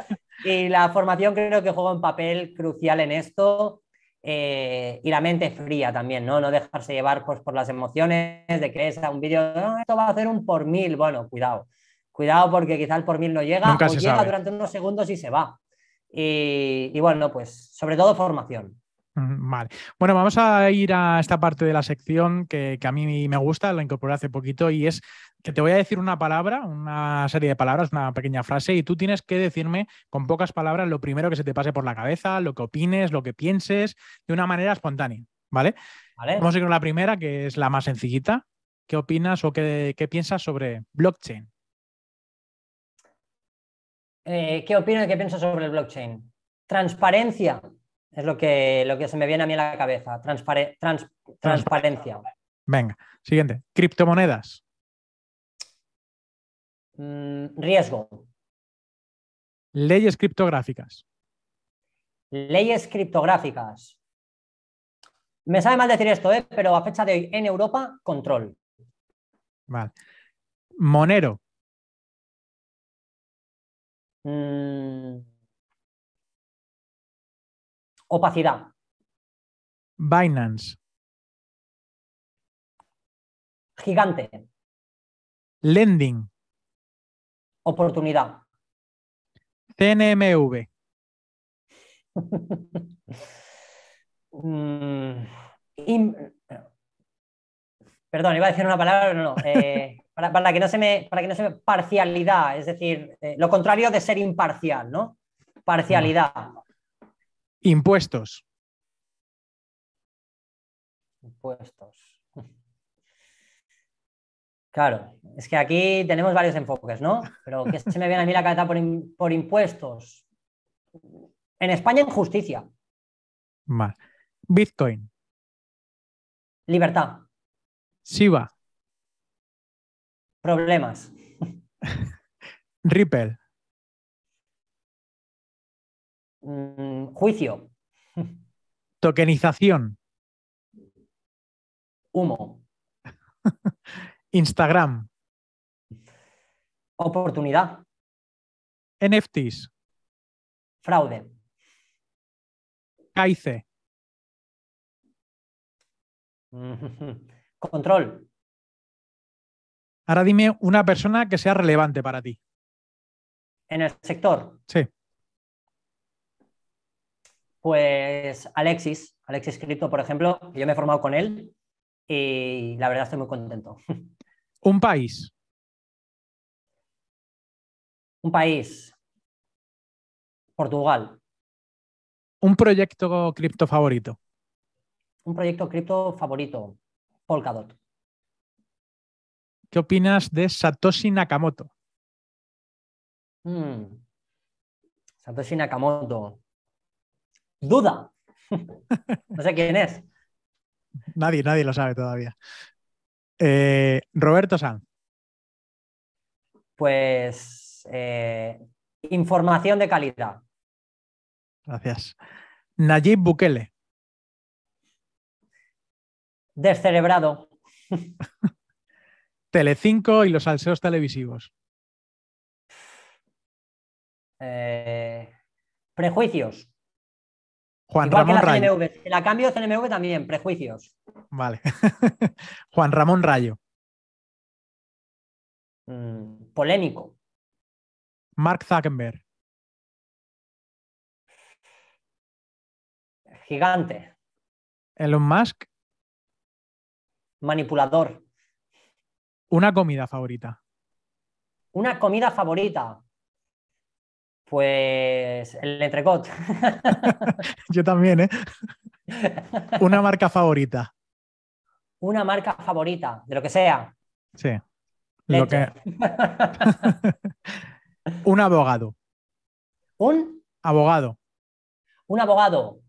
y la formación creo que juega un papel crucial en esto, y la mente fría también, ¿no? No dejarse llevar pues, por las emociones de que es un vídeo, "Ah, esto va a hacer un por mil". Bueno, cuidado, cuidado porque quizá el por mil no llega Nunca o se llega sabe. durante unos segundos y se va. Y bueno, pues sobre todo formación. Vale. Bueno, vamos a ir a esta parte de la sección que a mí me gusta, la incorporé hace poquito, y es que te voy a decir una palabra, una serie de palabras, una pequeña frase, y tú tienes que decirme con pocas palabras lo primero que se te pase por la cabeza, lo que opines, lo que pienses, de una manera espontánea, ¿vale? ¿Vale? Vamos a ir con la primera, que es la más sencillita. ¿Qué opinas o qué piensas sobre blockchain? ¿Qué opino y qué pienso sobre el blockchain? Transparencia es lo que se me viene a mí a la cabeza. Transparente. Transparencia. Venga, siguiente. Criptomonedas. Riesgo. Leyes criptográficas. Leyes criptográficas. Me sabe mal decir esto, pero a fecha de hoy en Europa, control. Vale. Monero. Mm, opacidad. Binance. Gigante. Lending. Oportunidad. CNMV. Mm, im- Perdón, iba a decir una palabra, pero no. Para que no se me, parcialidad, es decir, lo contrario de ser imparcial, ¿no? Parcialidad. Impuestos. Impuestos. Claro, es que aquí tenemos varios enfoques, ¿no? Pero ¿qué se me viene a mí la cabeza por impuestos? En España, injusticia. Vale. Bitcoin. Libertad. Shiba. Problemas. Ripple. Juicio. Tokenización. Humo. Instagram. Oportunidad. NFTs. Fraude. CAICE. Control. Ahora dime una persona que sea relevante para ti. En el sector, Sí. pues Alexis Crypto, por ejemplo, yo me he formado con él y la verdad estoy muy contento. Un país. Un país, Portugal. Un proyecto cripto favorito. Un proyecto cripto favorito, Polkadot. ¿Qué opinas de Satoshi Nakamoto? Satoshi Nakamoto. Duda. No sé quién es. Nadie lo sabe todavía. Roberto Sanz. Pues información de calidad. Gracias. Nayib Bukele. Descerebrado. Telecinco y los salseos televisivos. Prejuicios. Juan Igual que Ramón la Rayo. CNMV. La cambio CNMV también, prejuicios. Vale. Juan Ramón Rayo. Polémico. Mark Zuckerberg. Gigante. Elon Musk. Manipulador. Una comida favorita. Una comida favorita. Pues el entrecot. Yo también, ¿eh? Una marca favorita. Una marca favorita, de lo que sea. Sí. Lo que... Leche. Un abogado. ¿Un? Abogado. Un abogado.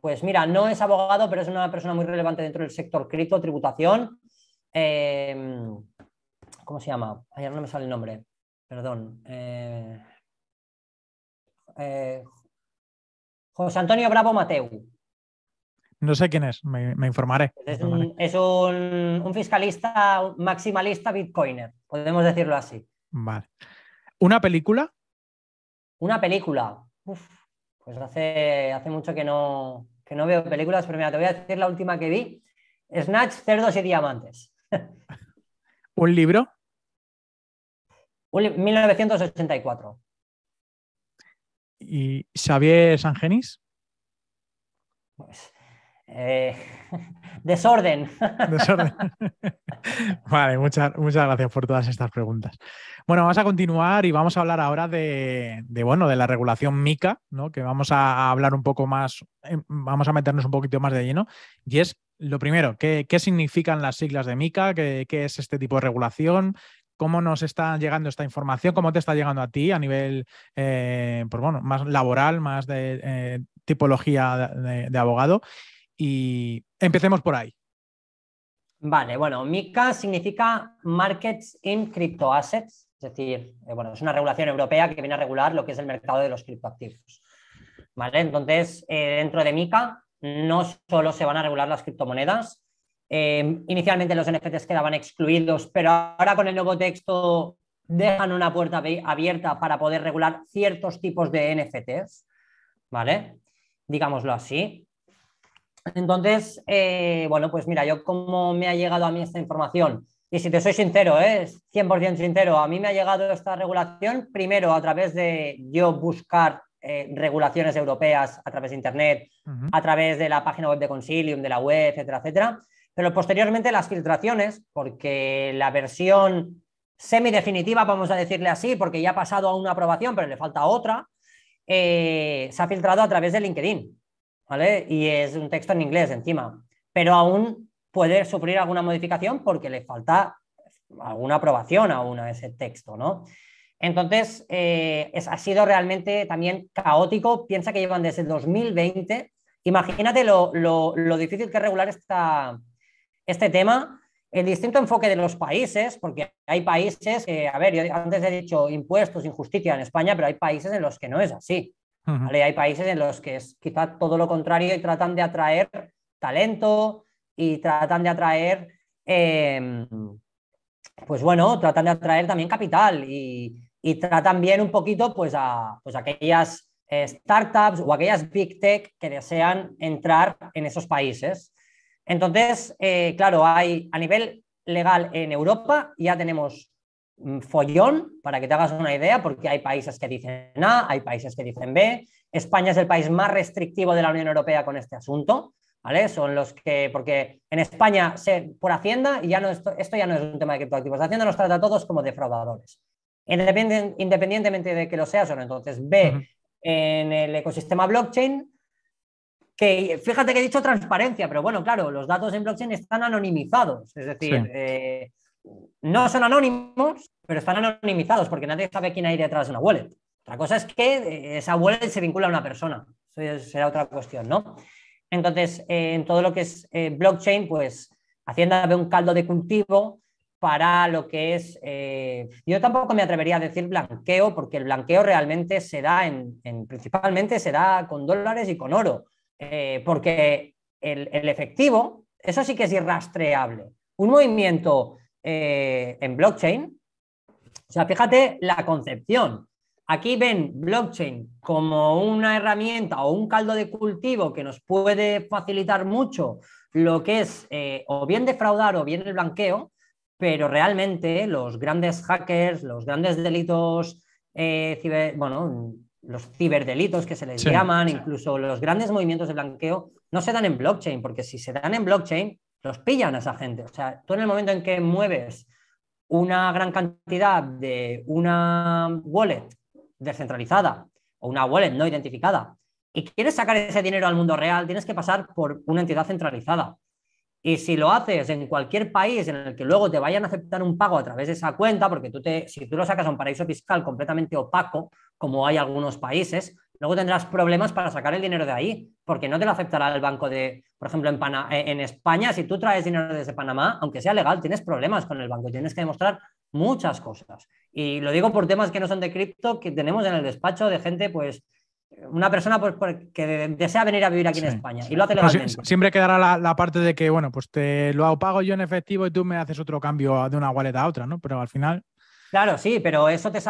Pues mira, no es abogado, pero es una persona muy relevante dentro del sector cripto, tributación. ¿Cómo se llama? Ayer no me sale el nombre. Perdón. José Antonio Bravo Mateu. No sé quién es, me informaré. Es un fiscalista un maximalista bitcoiner, podemos decirlo así. Vale. ¿Una película? Una película. Uf, pues hace mucho que no veo películas, pero mira, te voy a decir la última que vi. Snatch, cerdos y diamantes. ¿Un libro? 1984. ¿Y Xavier Sangenís? Pues, desorden. Desorden. Vale, muchas gracias por todas estas preguntas. Bueno, vamos a continuar y vamos a hablar ahora bueno, de la regulación MiCA, ¿no? Que vamos a hablar un poco más, vamos a meternos un poquito más de lleno. Y es lo primero, ¿qué significan las siglas de MiCA? ¿Qué es este tipo de regulación? ¿Cómo nos está llegando esta información? ¿Cómo te está llegando a ti a nivel pues bueno, más laboral, más de tipología de abogado? Y empecemos por ahí. Vale, bueno, MiCA significa Markets in Crypto Assets, es decir, bueno, es una regulación europea que viene a regular lo que es el mercado de los criptoactivos. ¿Vale? Entonces, dentro de MiCA no solo se van a regular las criptomonedas, inicialmente los NFTs quedaban excluidos, pero ahora con el nuevo texto dejan una puerta abierta para poder regular ciertos tipos de NFTs, ¿vale? Digámoslo así. Entonces, bueno, pues mira, yo cómo me ha llegado a mí esta información, y si te soy sincero, es 100% sincero, a mí me ha llegado esta regulación primero a través de yo buscar regulaciones europeas a través de Internet, a través de la página web de Consilium, de la web, etcétera, etcétera. Pero posteriormente las filtraciones, porque la versión semidefinitiva, vamos a decirle así, porque ya ha pasado a una aprobación, pero le falta otra, se ha filtrado a través de LinkedIn, ¿vale? Y es un texto en inglés encima, pero aún puede sufrir alguna modificación porque le falta alguna aprobación aún a ese texto, ¿no? Entonces, ha sido realmente también caótico. Piensa que llevan desde 2020. Imagínate lo difícil que es regular este tema, el distinto enfoque de los países, porque hay países que, a ver, yo antes he dicho impuestos, injusticia en España, pero hay países en los que no es así. ¿Vale? Hay países en los que es quizá todo lo contrario y tratan de atraer talento y tratan de atraer, pues bueno, tratan de atraer también capital y tratan bien un poquito pues a aquellas startups o aquellas big tech que desean entrar en esos países. Entonces, claro, hay a nivel legal en Europa ya tenemos follón, para que te hagas una idea, porque hay países que dicen A, hay países que dicen B. España es el país más restrictivo de la Unión Europea con este asunto, ¿vale? Son los que, porque en España, por Hacienda, y ya no, esto ya no es un tema de criptoactivos, Hacienda nos trata a todos como defraudadores, independientemente de que lo seas o no. Entonces, B, en el ecosistema blockchain, que fíjate que he dicho transparencia, pero bueno, claro, los datos en blockchain están anonimizados, es decir, no son anónimos, pero están anonimizados porque nadie sabe quién hay detrás de una wallet. Otra cosa es que esa wallet se vincula a una persona, eso será otra cuestión, ¿no? Entonces, en todo lo que es blockchain, pues Hacienda ve un caldo de cultivo para lo que es, yo tampoco me atrevería a decir blanqueo, porque el blanqueo realmente se da principalmente se da con dólares y con oro. Porque el efectivo, eso sí que es irrastreable. Un movimiento en blockchain, o sea, fíjate la concepción. Aquí ven blockchain como una herramienta o un caldo de cultivo que nos puede facilitar mucho lo que es o bien defraudar o bien el blanqueo, pero realmente los grandes hackers, los grandes delitos, los ciberdelitos que se les llaman, incluso los grandes movimientos de blanqueo, no se dan en blockchain, porque si se dan en blockchain, los pillan a esa gente. O sea, tú en el momento en que mueves una gran cantidad de una wallet descentralizada o una wallet no identificada y quieres sacar ese dinero al mundo real, tienes que pasar por una entidad centralizada. Y si lo haces en cualquier país en el que luego te vayan a aceptar un pago a través de esa cuenta, porque si tú lo sacas a un paraíso fiscal completamente opaco, como hay algunos países, luego tendrás problemas para sacar el dinero de ahí, porque no te lo aceptará el banco por ejemplo, en España, si tú traes dinero desde Panamá, aunque sea legal, tienes problemas con el banco, tienes que demostrar muchas cosas. Y lo digo por temas que no son de cripto, que tenemos en el despacho de gente, pues, una persona pues, que desea venir a vivir aquí en España y lo hace legalmente. Siempre quedará la parte de que, bueno, pues te lo pago yo en efectivo y tú me haces otro cambio de una wallet a otra, ¿no? Pero al final... Claro, sí, pero eso te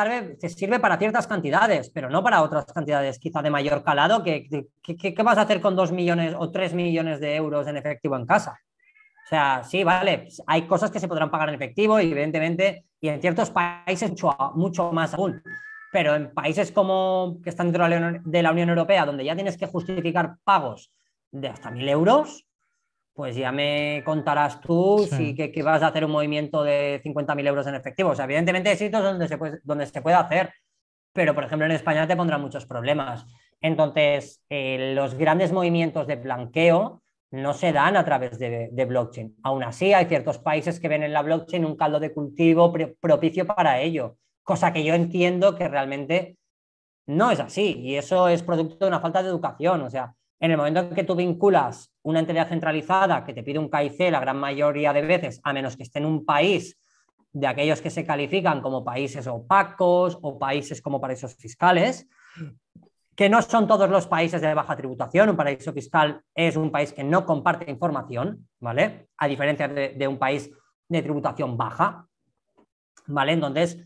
sirve para ciertas cantidades, pero no para otras cantidades quizá de mayor calado. ¿Qué vas a hacer con 2 millones o 3 millones de euros en efectivo en casa? O sea, sí, vale, hay cosas que se podrán pagar en efectivo, evidentemente, y en ciertos países mucho más aún. Pero en países como que están dentro de la Unión Europea, donde ya tienes que justificar pagos de hasta 1.000 euros, pues ya me contarás tú que vas a hacer un movimiento de 50.000 euros en efectivo. O sea, evidentemente hay sitios donde se puede hacer, pero por ejemplo en España te pondrán muchos problemas. Entonces, los grandes movimientos de blanqueo no se dan a través de blockchain. Aún así, hay ciertos países que ven en la blockchain un caldo de cultivo propicio para ello, cosa que yo entiendo que realmente no es así, y eso es producto de una falta de educación. O sea, en el momento en que tú vinculas una entidad centralizada que te pide un KIC la gran mayoría de veces, a menos que esté en un país de aquellos que se califican como países opacos o países como paraísos fiscales, que no son todos los países de baja tributación. Un paraíso fiscal es un país que no comparte información, ¿vale? A diferencia de un país de tributación baja, ¿vale? Entonces,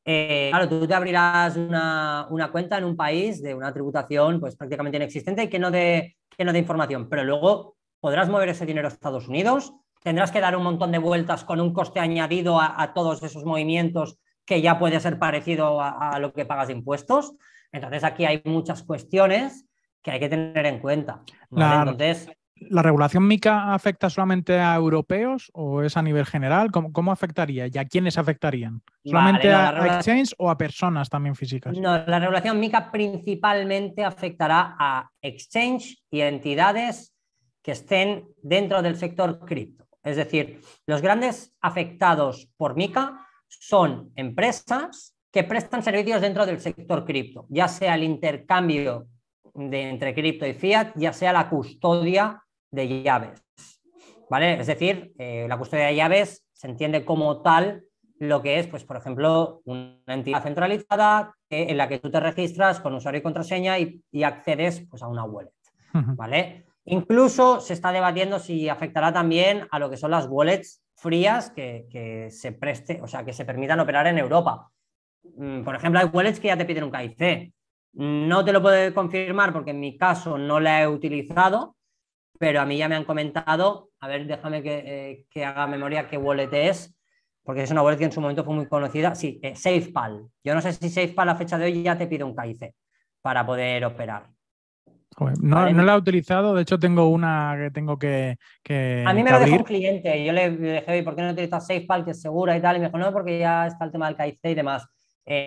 claro, tú te abrirás una cuenta en un país de una tributación pues prácticamente inexistente y que no dé información, pero luego podrás mover ese dinero a Estados Unidos, tendrás que dar un montón de vueltas con un coste añadido a todos esos movimientos que ya puede ser parecido a lo que pagas de impuestos. Entonces aquí hay muchas cuestiones que hay que tener en cuenta, ¿vale? Entonces... ¿La regulación MiCA afecta solamente a europeos o es a nivel general? ¿Cómo afectaría? ¿Y a quiénes afectarían? ¿Solamente Vale, no, a exchange o a personas también físicas? No, la regulación MiCA principalmente afectará a exchange y entidades que estén dentro del sector cripto. Es decir, los grandes afectados por MiCA son empresas que prestan servicios dentro del sector cripto, ya sea el intercambio entre cripto y fiat, ya sea la custodia de llaves. ¿Vale? Es decir, la custodia de llaves se entiende como tal lo que es, pues, por ejemplo, una entidad centralizada en la que tú te registras con usuario y contraseña y accedes, pues, a una wallet, ¿vale? Incluso se está debatiendo si afectará también a lo que son las wallets frías que se preste, o sea, que se permitan operar en Europa. Por ejemplo, hay wallets que ya te piden un KIC. No te lo puedo confirmar porque en mi caso no la he utilizado, pero a mí ya me han comentado, a ver, déjame que haga memoria qué wallet es, porque es una wallet que en su momento fue muy conocida. Sí, SafePal. Yo no sé si SafePal a fecha de hoy ya te pide un KIC para poder operar. Joder, ¿vale? No la he utilizado, de hecho tengo una que tengo que a mí me lo dejó un cliente, yo le dije, oye, ¿por qué no utilizas SafePal, que es segura y tal? Y me dijo, no, porque ya está el tema del KIC y demás.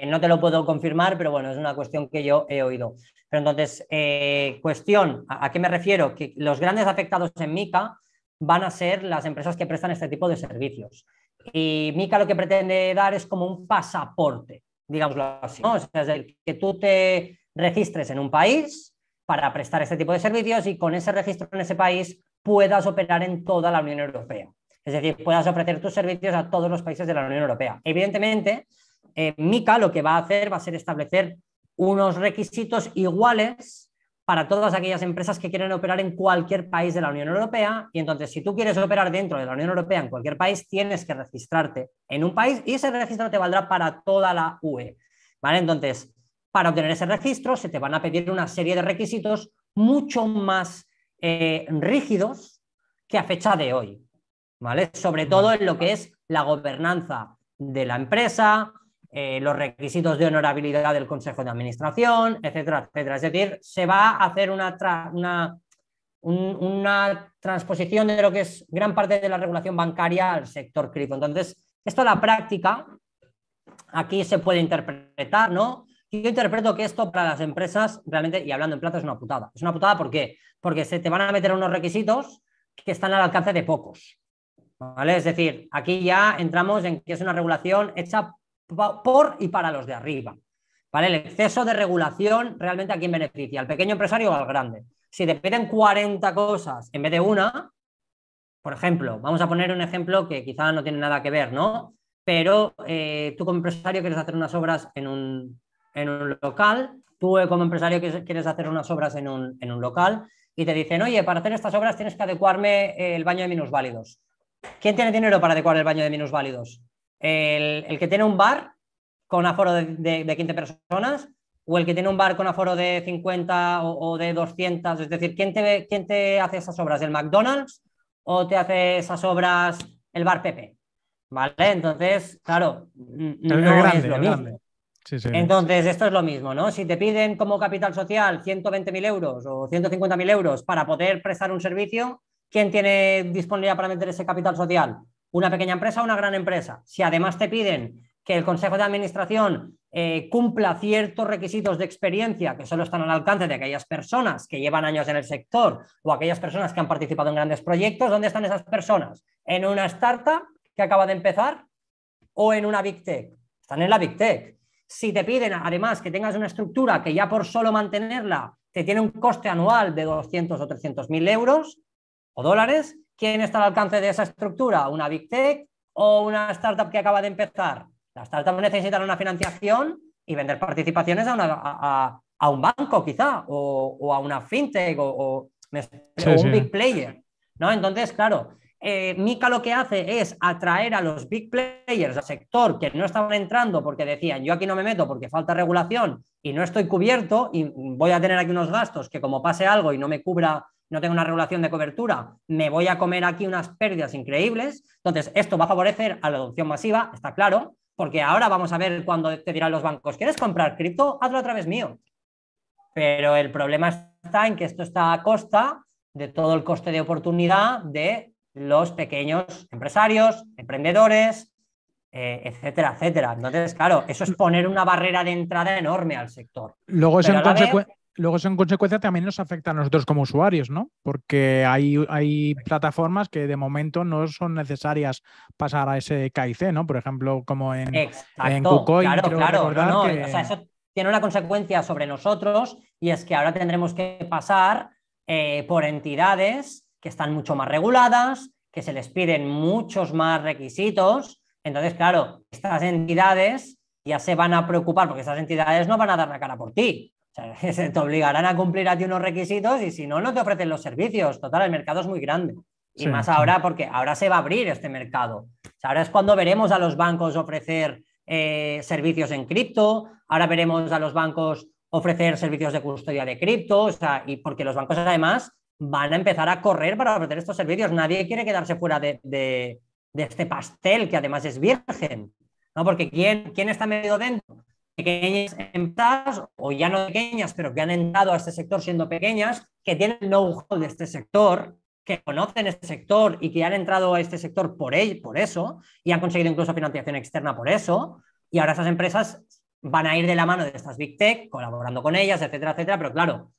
No te lo puedo confirmar, pero bueno, es una cuestión que yo he oído. Pero entonces, cuestión, ¿a qué me refiero? Que los grandes afectados en MiCA van a ser las empresas que prestan este tipo de servicios. Y MiCA lo que pretende dar es como un pasaporte, digámoslo así, ¿no? O sea, es decir, que tú te registres en un país para prestar este tipo de servicios y con ese registro en ese país puedas operar en toda la Unión Europea. Es decir, puedas ofrecer tus servicios a todos los países de la Unión Europea. Evidentemente, MiCA lo que va a hacer va a ser establecer unos requisitos iguales para todas aquellas empresas que quieren operar en cualquier país de la Unión Europea. Y entonces, si tú quieres operar dentro de la Unión Europea en cualquier país, tienes que registrarte en un país y ese registro te valdrá para toda la UE. ¿Vale? Entonces, para obtener ese registro se te van a pedir una serie de requisitos mucho más rígidos que a fecha de hoy, ¿vale? Sobre todo en lo que es la gobernanza de la empresa, los requisitos de honorabilidad del Consejo de Administración, etcétera, etcétera. Es decir, se va a hacer una transposición de lo que es gran parte de la regulación bancaria al sector cripto. Entonces, esto a la práctica, aquí se puede interpretar, ¿no? Yo interpreto que esto para las empresas, realmente, y hablando en plata, es una putada. Es una putada, ¿por qué? Porque se te van a meter unos requisitos que están al alcance de pocos, ¿vale? Es decir, aquí ya entramos en que es una regulación hecha por y para los de arriba, ¿vale? El exceso de regulación realmente a quién beneficia, al pequeño empresario o al grande. Si te piden 40 cosas en vez de una, por ejemplo, vamos a poner un ejemplo que quizá no tiene nada que ver, ¿no? Pero tú como empresario quieres hacer unas obras en un local, tú como empresario quieres hacer unas obras en un local y te dicen, oye, para hacer estas obras tienes que adecuarme el baño de minusválidos. ¿Quién tiene dinero para adecuar el baño de minusválidos? ¿El que tiene un bar con aforo de 15 personas o el que tiene un bar con aforo de 50 o de 200? Es decir, ¿quién te hace esas obras? ¿El McDonald's o te hace esas obras el bar Pepe? ¿Vale? Entonces, claro, no grande, es lo mismo. Sí, sí. Entonces, esto es lo mismo, ¿no? Si te piden como capital social 120.000 euros o 150.000 euros para poder prestar un servicio, ¿quién tiene disponibilidad para meter ese capital social? ¿Una pequeña empresa o una gran empresa? Si además te piden que el Consejo de Administración cumpla ciertos requisitos de experiencia que solo están al alcance de aquellas personas que llevan años en el sector o aquellas personas que han participado en grandes proyectos, ¿dónde están esas personas? ¿En una startup que acaba de empezar o en una Big Tech? Están en la Big Tech. Si te piden además que tengas una estructura que ya por solo mantenerla te tiene un coste anual de 200 o 300.000 euros o dólares, ¿quién está al alcance de esa estructura? ¿Una Big Tech o una startup que acaba de empezar? La startup necesita una financiación y vender participaciones a un banco quizá o a una fintech o un big player, ¿no? Entonces, claro, MiCA lo que hace es atraer a los big players del sector que no estaban entrando porque decían, yo aquí no me meto porque falta regulación y no estoy cubierto y voy a tener aquí unos gastos que como pase algo y no me cubra, no tengo una regulación de cobertura, me voy a comer aquí unas pérdidas increíbles. Entonces, esto va a favorecer a la adopción masiva, está claro, porque ahora vamos a ver cuando te dirán los bancos, ¿quieres comprar cripto? Hazlo a través mío. Pero el problema está en que esto está a costa de todo el coste de oportunidad de los pequeños empresarios, emprendedores, etcétera, etcétera. Entonces, claro, eso es poner una barrera de entrada enorme al sector. Luego eso, Pero a la vez, luego eso en consecuencia también nos afecta a nosotros como usuarios, ¿no? Porque hay plataformas que de momento no son necesarias pasar a ese KIC, ¿no? Por ejemplo, como en exacto, KuCoin, claro, creo claro, no, recordar no, o sea, que... eso tiene una consecuencia sobre nosotros y es que ahora tendremos que pasar por entidades que están mucho más reguladas, que se les piden muchos más requisitos. Entonces, claro, estas entidades ya se van a preocupar porque estas entidades no van a dar la cara por ti. O sea, se te obligarán a cumplir a ti unos requisitos y si no, no te ofrecen los servicios. Total, el mercado es muy grande. Y Sí, más sí. ahora porque ahora se va a abrir este mercado. O sea, ahora es cuando veremos a los bancos ofrecer servicios en cripto, ahora veremos a los bancos ofrecer servicios de custodia de cripto, o sea, y porque los bancos además van a empezar a correr para ofrecer estos servicios. Nadie quiere quedarse fuera de este pastel que además es virgen, ¿no? Porque ¿quién está metido dentro? Pequeñas empresas, o ya no pequeñas, pero que han entrado a este sector siendo pequeñas, que tienen el know-how de este sector, que conocen este sector y que han entrado a este sector por eso y han conseguido incluso financiación externa por eso. Y ahora esas empresas van a ir de la mano de estas Big Tech, colaborando con ellas, etcétera, etcétera. Pero claro,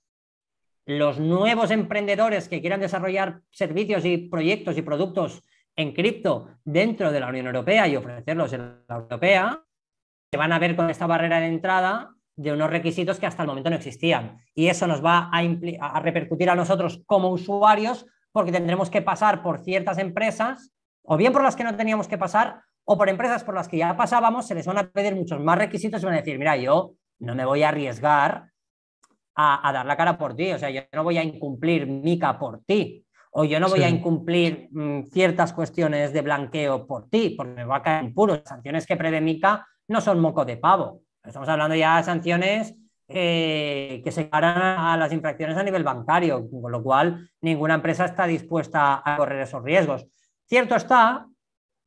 los nuevos emprendedores que quieran desarrollar servicios y proyectos y productos en cripto dentro de la Unión Europea y ofrecerlos en la Unión Europea, se van a ver con esta barrera de entrada de unos requisitos que hasta el momento no existían. Y eso nos va a repercutir a nosotros como usuarios porque tendremos que pasar por ciertas empresas, o bien por las que no teníamos que pasar, o por empresas por las que ya pasábamos, se les van a pedir muchos más requisitos y van a decir, mira, yo no me voy a arriesgar a dar la cara por ti, o sea, yo no voy a incumplir MiCA por ti, o yo no voy a Sí. incumplir ciertas cuestiones de blanqueo por ti, porque me va a caer en puro. Las sanciones que prevé MiCA no son moco de pavo, estamos hablando ya de sanciones que se equiparan a las infracciones a nivel bancario, con lo cual ninguna empresa está dispuesta a correr esos riesgos. Cierto está,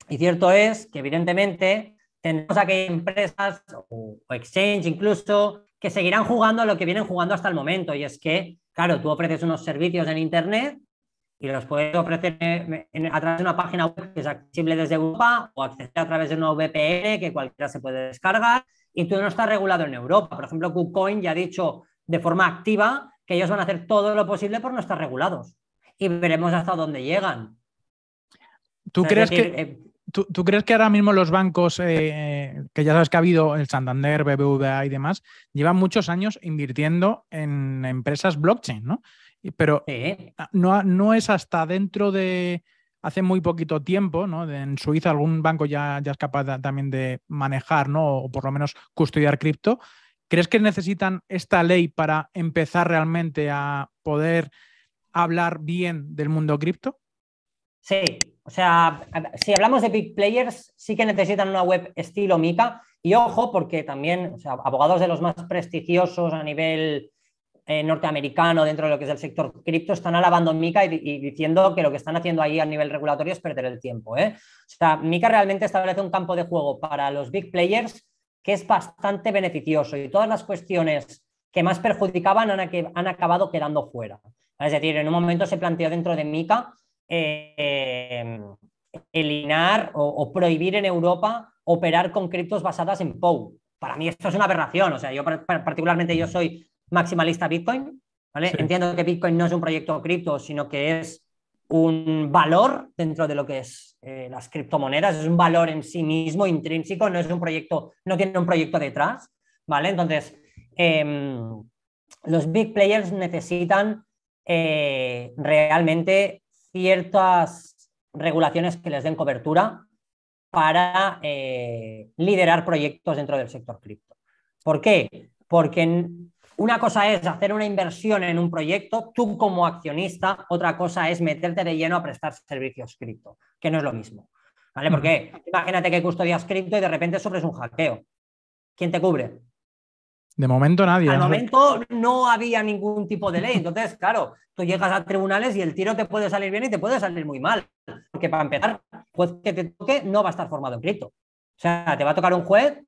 y cierto es que evidentemente tendremos aquellas empresas o exchange incluso que seguirán jugando lo que vienen jugando hasta el momento, y es que, claro, tú ofreces unos servicios en Internet y los puedes ofrecer a través de una página web que es accesible desde Europa o acceder a través de una VPN que cualquiera se puede descargar y tú no estás regulado en Europa. Por ejemplo, KuCoin ya ha dicho de forma activa que ellos van a hacer todo lo posible por no estar regulados y veremos hasta dónde llegan. ¿Tú O sea, es crees decir, que, ¿tú crees que ahora mismo los bancos, que ya sabes que ha habido el Santander, BBVA y demás, llevan muchos años invirtiendo en empresas blockchain, ¿no? Pero sí. no es hasta dentro de hace muy poquito tiempo, ¿no? En Suiza algún banco ya es capaz también de manejar, ¿no? O por lo menos custodiar cripto. ¿Crees que necesitan esta ley para empezar realmente a poder hablar bien del mundo cripto? Sí, o sea, si hablamos de big players, sí que necesitan una web estilo MiCA. Y ojo, porque también, o sea, abogados de los más prestigiosos a nivel norteamericano dentro de lo que es el sector cripto están alabando MiCA y diciendo que lo que están haciendo ahí a nivel regulatorio es perder el tiempo, ¿eh? O sea, MiCA realmente establece un campo de juego para los big players que es bastante beneficioso y todas las cuestiones que más perjudicaban han acabado quedando fuera. Es decir, en un momento se planteó dentro de MiCA eliminar o prohibir en Europa operar con criptos basadas en POW. Para mí esto es una aberración. O sea, yo particularmente yo soy maximalista Bitcoin, ¿vale? Sí. Entiendo que Bitcoin no es un proyecto cripto, sino que es un valor dentro de lo que es las criptomonedas, es un valor en sí mismo intrínseco, no es un proyecto, no tiene un proyecto detrás, ¿vale? Entonces, los big players necesitan realmente ciertas regulaciones que les den cobertura para liderar proyectos dentro del sector cripto. ¿Por qué? Porque una cosa es hacer una inversión en un proyecto, tú como accionista, otra cosa es meterte de lleno a prestar servicios cripto, que no es lo mismo. ¿Vale? Porque imagínate que custodias cripto y de repente sufres un hackeo. ¿Quién te cubre? De momento nadie. Al ¿No? momento no había ningún tipo de ley. Entonces, claro, tú llegas a tribunales y el tiro te puede salir bien y te puede salir muy mal. Porque para empezar, pues que te toque no va a estar formado en cripto. O sea, te va a tocar un juez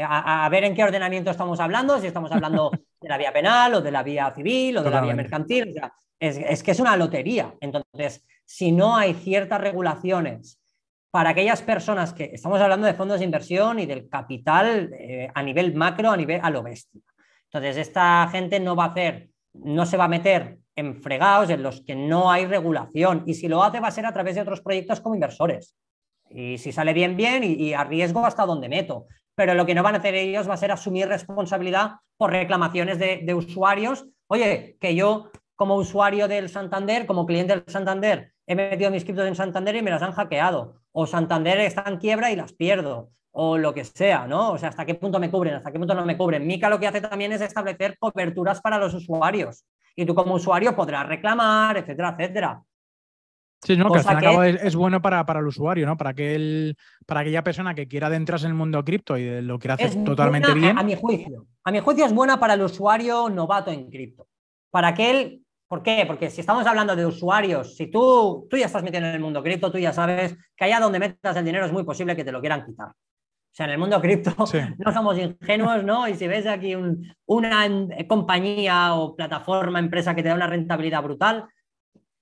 a ver en qué ordenamiento estamos hablando, si estamos hablando de la vía penal o de la vía civil o de la vía Totalmente. mercantil. O sea, es que es una lotería. Entonces, si no hay ciertas regulaciones para aquellas personas que estamos hablando de fondos de inversión y del capital a nivel macro, a lo bestia. Entonces, esta gente no se va a meter en fregados en los que no hay regulación, y si lo hace va a ser a través de otros proyectos como inversores. Y si sale bien, bien, y a riesgo hasta donde meto. Pero lo que no van a hacer ellos va a ser asumir responsabilidad por reclamaciones de usuarios. Oye, que yo como usuario del Santander, como cliente del Santander, he metido mis criptos en Santander y me las han hackeado. O Santander está en quiebra y las pierdo. O lo que sea, ¿no? O sea, ¿hasta qué punto me cubren? ¿Hasta qué punto no me cubren? Mica lo que hace también es establecer coberturas para los usuarios. Y tú como usuario podrás reclamar, etcétera, etcétera. Sí, no, que al fin y Cosa al que cabo es bueno para el usuario, ¿no? Para aquella persona que quiera adentrarse en el mundo cripto y lo quiera hacer es totalmente buena, bien. a mi juicio. A mi juicio es buena para el usuario novato en cripto. Para aquel, ¿por qué? Porque si estamos hablando de usuarios, si tú ya estás metido en el mundo cripto, tú ya sabes que allá donde metas el dinero es muy posible que te lo quieran quitar. O sea, en el mundo cripto Sí. no somos ingenuos, ¿no? Y si ves aquí una compañía o plataforma, empresa que te da una rentabilidad brutal,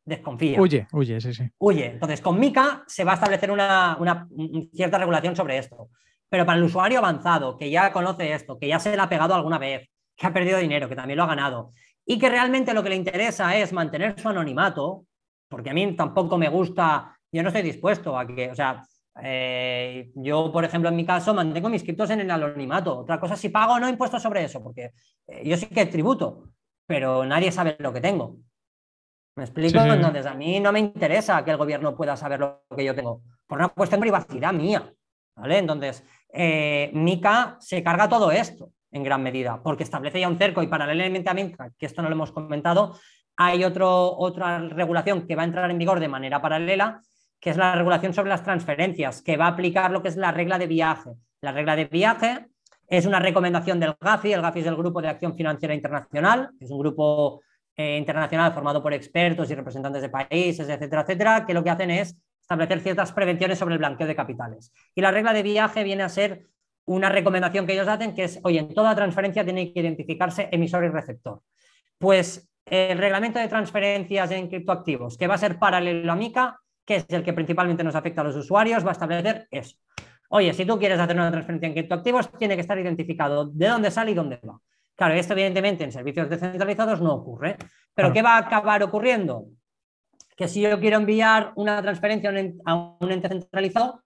desconfía. Huye, sí, sí. Huye. Entonces, con MiCA se va a establecer una cierta regulación sobre esto. Pero para el usuario avanzado, que ya conoce esto, que ya se le ha pegado alguna vez, que ha perdido dinero, que también lo ha ganado, y que realmente lo que le interesa es mantener su anonimato, porque a mí tampoco me gusta, yo no estoy dispuesto a que, o sea, yo, por ejemplo, en mi caso, mantengo mis criptos en el anonimato. Otra cosa, si pago o no impuestos sobre eso, porque yo sí que tributo, pero nadie sabe lo que tengo. ¿Me Sí, explico? sí, sí. Entonces, a mí no me interesa que el gobierno pueda saber lo que yo tengo, por una cuestión de privacidad mía. ¿Vale? Entonces, MiCA se carga todo esto en gran medida, porque establece ya un cerco, y paralelamente a MiCA, que esto no lo hemos comentado, hay otra regulación que va a entrar en vigor de manera paralela, que es la regulación sobre las transferencias, que va a aplicar lo que es la regla de viaje. La regla de viaje es una recomendación del GAFI. El GAFI es el Grupo de Acción Financiera Internacional, es un grupo internacional formado por expertos y representantes de países, etcétera, etcétera, que lo que hacen es establecer ciertas prevenciones sobre el blanqueo de capitales. Y la regla de viaje viene a ser una recomendación que ellos hacen, que es, oye, en toda transferencia tiene que identificarse emisor y receptor. Pues el reglamento de transferencias en criptoactivos, que va a ser paralelo a MiCA, que es el que principalmente nos afecta a los usuarios, va a establecer eso. Oye, si tú quieres hacer una transferencia en criptoactivos, tiene que estar identificado de dónde sale y dónde va. Claro, esto evidentemente en servicios descentralizados no ocurre. Pero Claro. ¿qué va a acabar ocurriendo? Que si yo quiero enviar una transferencia a un ente centralizado,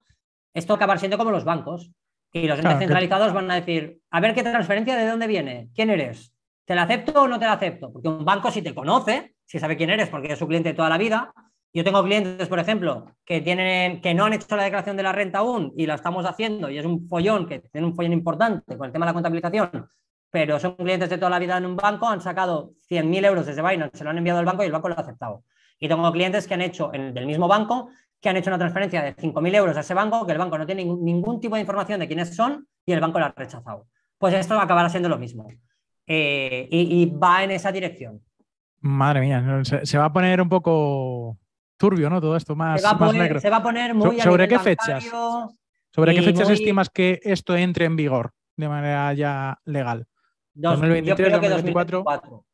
esto va a acabar siendo como los bancos. Y los entes Claro, centralizados van a decir, a ver qué transferencia, ¿de dónde viene? ¿Quién eres? ¿Te la acepto o no te la acepto? Porque un banco si te conoce, si sabe quién eres porque es su cliente de toda la vida. Yo tengo clientes, por ejemplo, que no han hecho la declaración de la renta aún y la estamos haciendo, y es un follón, que tiene un follón importante con el tema de la contabilización, pero son clientes de toda la vida en un banco, han sacado 100.000 euros desde Binance, se lo han enviado al banco y el banco lo ha aceptado. Y tengo clientes que han hecho, del mismo banco, que han hecho una transferencia de 5.000 euros a ese banco, que el banco no tiene ningún tipo de información de quiénes son y el banco la ha rechazado. Pues esto acabará siendo lo mismo. Y va en esa dirección. madre mía, se va a poner un poco turbio, ¿no? Todo esto más negro. Se va a poner muy a ¿Sobre nivel qué fechas? bancario ¿Sobre qué y fechas muy... estimas que esto entre en vigor de manera ya legal? Yo ¿2023, creo que 2024? 2024.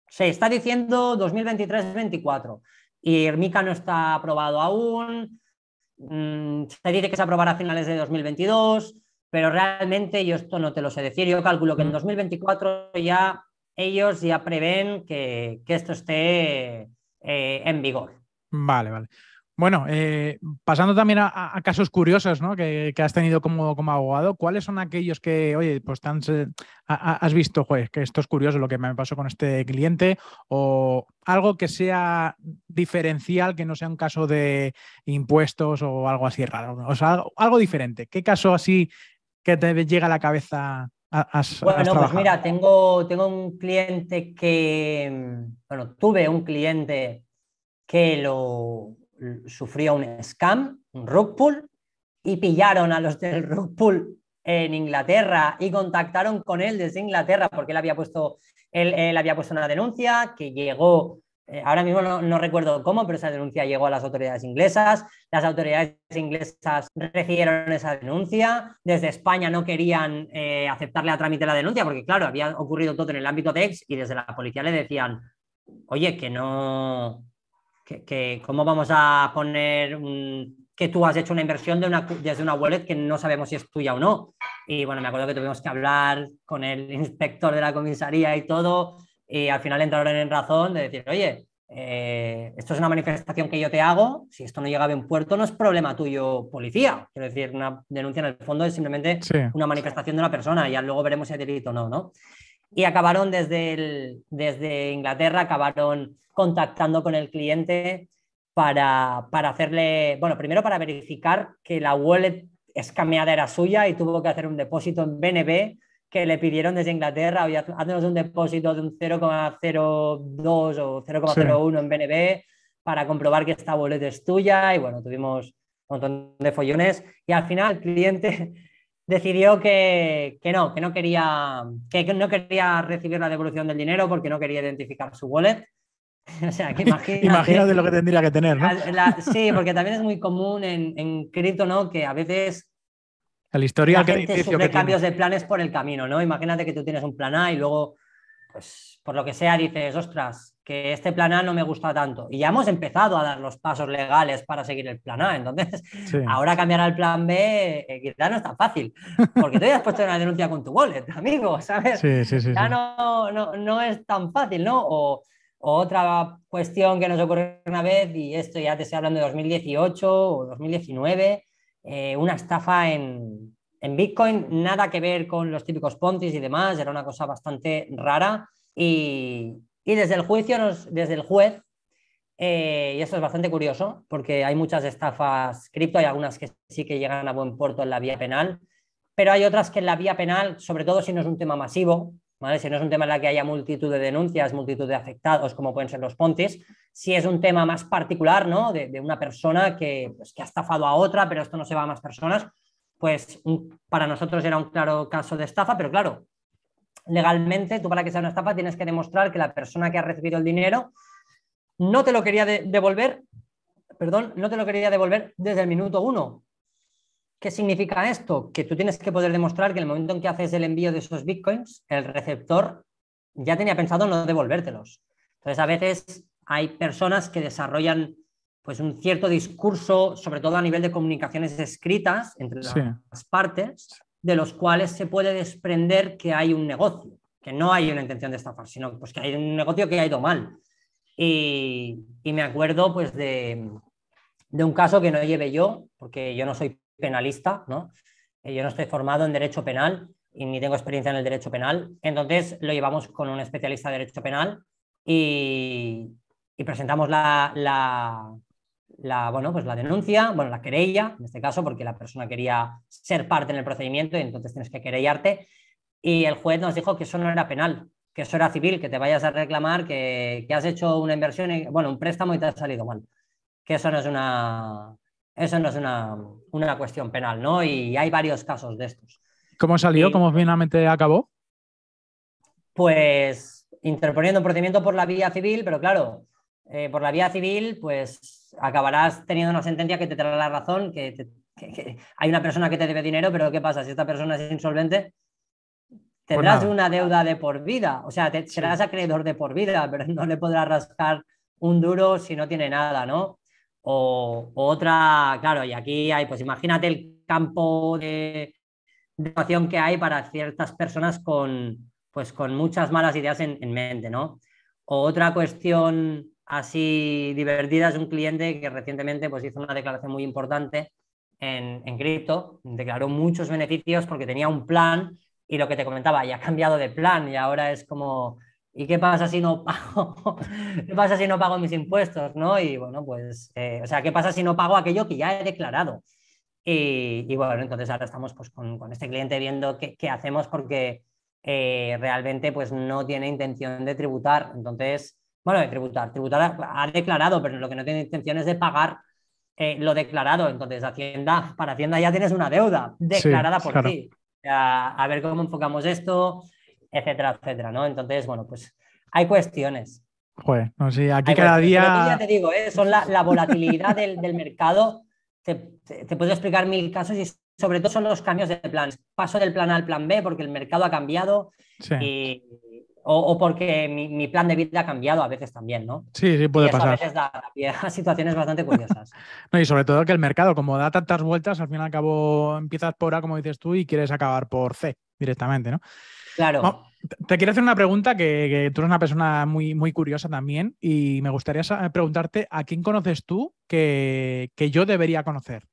Se está diciendo 2023-2024 y Mica no está aprobado aún. Se dice que se aprobará a finales de 2022, pero realmente yo esto no te lo sé decir. Yo calculo que en Mm. 2024 ya ellos ya prevén que esto esté en vigor. Vale, vale. Bueno, pasando también a casos curiosos, ¿no? Que has tenido como abogado, ¿cuáles son aquellos que, oye, pues has visto, joder, que esto es curioso lo que me pasó con este cliente, o algo que sea diferencial, que no sea un caso de impuestos o algo así raro, ¿no? O sea, algo diferente? ¿Qué caso así que te llega a la cabeza has Bueno, pues trabajado? mira, tengo un cliente bueno, tuve un cliente que sufrió un scam, un rug pull, y pillaron a los del rug pull en Inglaterra y contactaron con él desde Inglaterra porque él había puesto una denuncia que llegó ahora mismo no recuerdo cómo, pero esa denuncia llegó a las autoridades inglesas. Las autoridades inglesas recibieron esa denuncia. Desde España no querían aceptarle a trámite la denuncia porque, claro, había ocurrido todo en el ámbito de ex y desde la policía le decían, oye, que no, que cómo vamos a poner que tú has hecho una inversión desde una wallet que no sabemos si es tuya o no. Y bueno, me acuerdo que tuvimos que hablar con el inspector de la comisaría y todo, y al final entraron en razón de decir, oye, esto es una manifestación que yo te hago, si esto no llega a buen puerto no es problema tuyo, policía. Quiero decir, una denuncia en el fondo es simplemente una manifestación de una persona, y ya luego veremos si hay delito o no, ¿no? Y acabaron desde Inglaterra, acabaron contactando con el cliente para hacerle, bueno, primero para verificar que la wallet escameada era suya y tuvo que hacer un depósito en BNB que le pidieron desde Inglaterra, haznos un depósito de un 0,02 o 0,01 en BNB para comprobar que esta wallet es tuya, y bueno, tuvimos un montón de follones y al final el cliente decidió que no quería recibir la devolución del dinero porque no quería identificar su wallet. O sea, que imagínate lo que tendría que tener, ¿no? Sí, porque también es muy común en cripto, ¿no? Que a veces el historial la gente sufre que cambios de planes por el camino, ¿no? Imagínate que tú tienes un plan A y luego, pues, por lo que sea, dices, ostras, que este plan A no me gusta tanto. Y ya hemos empezado a dar los pasos legales para seguir el plan A. Entonces, ahora cambiar al plan B quizás no es tan fácil, porque tú ya has puesto una denuncia con tu wallet, amigo, ¿sabes? Ya no es tan fácil, ¿no? O otra cuestión que nos ocurrió una vez, y esto ya te estoy hablando de 2018 o 2019, una estafa en Bitcoin, nada que ver con los típicos Pontis y demás, era una cosa bastante rara. Y desde el juez, y esto es bastante curioso, porque hay muchas estafas cripto, hay algunas que sí que llegan a buen puerto en la vía penal, pero hay otras que en la vía penal, sobre todo si no es un tema masivo, ¿vale? Si no es un tema en el que haya multitud de denuncias, multitud de afectados, como pueden ser los Pontis, si es un tema más particular, ¿no? De una persona pues, que ha estafado a otra, pero esto no se va a más personas, pues para nosotros era un claro caso de estafa, pero claro, legalmente, tú para que sea una estafa tienes que demostrar que la persona que ha recibido el dinero no te lo quería devolver, no te lo quería devolver desde el minuto 1. ¿Qué significa esto? Que tú tienes que poder demostrar que en el momento en que haces el envío de esos bitcoins, el receptor ya tenía pensado no devolvértelos. Entonces, a veces hay personas que desarrollan pues un cierto discurso, sobre todo a nivel de comunicaciones escritas entre las partes, de los cuales se puede desprender que hay un negocio, que no hay una intención de estafar, sino pues, que hay un negocio que ha ido mal. Y me acuerdo pues de un caso que no llevé yo, porque yo no soy penalista, ¿no? Yo no estoy formado en derecho penal y ni tengo experiencia en el derecho penal. Entonces lo llevamos con un especialista de derecho penal y presentamos bueno, pues la denuncia, bueno, la querella, en este caso, porque la persona quería ser parte en el procedimiento y entonces tienes que querellarte. Y el juez nos dijo que eso no era penal, que eso era civil, que te vayas a reclamar que has hecho una inversión, bueno, un préstamo y te ha salido mal. Que eso no es una cuestión penal, ¿no? Y hay varios casos de estos. ¿Cómo salió? ¿Cómo finalmente acabó? Pues interponiendo un procedimiento por la vía civil, pero claro, por la vía civil, pues acabarás teniendo una sentencia que te dará la razón, que hay una persona que te debe dinero, pero ¿qué pasa? Si esta persona es insolvente, tendrás una deuda de por vida, o sea, serás acreedor de por vida, pero no le podrás rascar un duro si no tiene nada, ¿no? O otra, claro, y aquí hay, pues imagínate el campo de acción que hay para ciertas personas con muchas malas ideas en mente, ¿no? O otra cuestión así divertida es un cliente que recientemente pues, hizo una declaración muy importante en cripto, declaró muchos beneficios porque tenía un plan y lo que te comentaba, ya ha cambiado de plan y ahora es como, ¿y qué pasa si no pago? ¿Qué pasa si no pago mis impuestos? ¿No? Y bueno, pues, o sea, ¿qué pasa si no pago aquello que ya he declarado? Y bueno, entonces ahora estamos pues, con este cliente viendo qué hacemos porque realmente pues, no tiene intención de tributar. Entonces, bueno, de tributar ha declarado, pero lo que no tiene intención es de pagar lo declarado. Entonces, para Hacienda ya tienes una deuda declarada por ti. A ver cómo enfocamos esto, etcétera, etcétera, ¿no? Entonces, bueno, pues hay cuestiones. Joder, no sé, aquí Ay, cada bueno, pero tú ya día... te digo, son la volatilidad del mercado. Te puedo explicar mil casos y sobre todo son los cambios de planes. Paso del plan A al plan B porque el mercado ha cambiado Sí, y, o porque mi plan de vida ha cambiado a veces también, ¿no? sí, sí Y puede eso a pasar. veces da pie a situaciones bastante curiosas. No, y sobre todo que el mercado, como da tantas vueltas, al fin y al cabo empiezas por A, como dices tú, y quieres acabar por C directamente, ¿no? Claro. Te quiero hacer una pregunta que tú eres una persona muy, muy curiosa también y me gustaría preguntarte a quién conoces tú que yo debería conocer.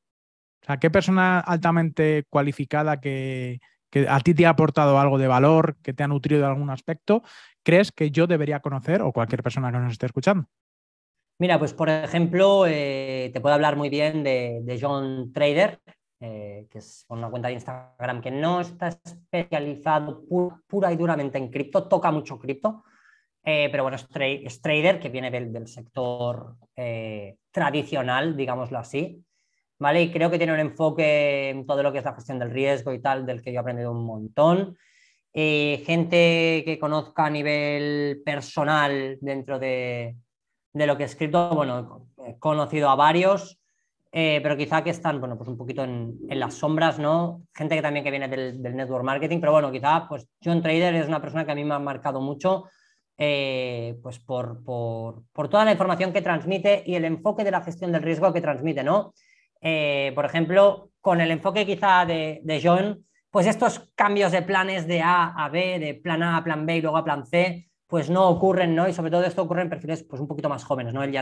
O sea, ¿qué persona altamente cualificada que a ti te ha aportado algo de valor, que te ha nutrido de algún aspecto, crees que yo debería conocer o cualquier persona que nos esté escuchando? Mira, pues por ejemplo, te puedo hablar muy bien de John Trader, que es una cuenta de Instagram que no está especializado pura y duramente en cripto, toca mucho cripto, pero bueno, es trader que viene del sector tradicional, digámoslo así, ¿vale? Y creo que tiene un enfoque en todo lo que es la gestión del riesgo y tal, del que yo he aprendido un montón. Gente que conozca a nivel personal dentro de lo que he escrito, bueno, he conocido a varios, pero quizá que están, bueno, pues un poquito en las sombras, ¿no? Gente que también que viene del network marketing, pero bueno, quizá, pues John Trader es una persona que a mí me ha marcado mucho, pues por toda la información que transmite y el enfoque de la gestión del riesgo que transmite, ¿no? Por ejemplo, con el enfoque quizá de John, pues estos cambios de planes de A a B, de plan A a plan B y luego a plan C, pues no ocurren, ¿no? Y sobre todo esto ocurre en perfiles pues un poquito más jóvenes, ¿no? Él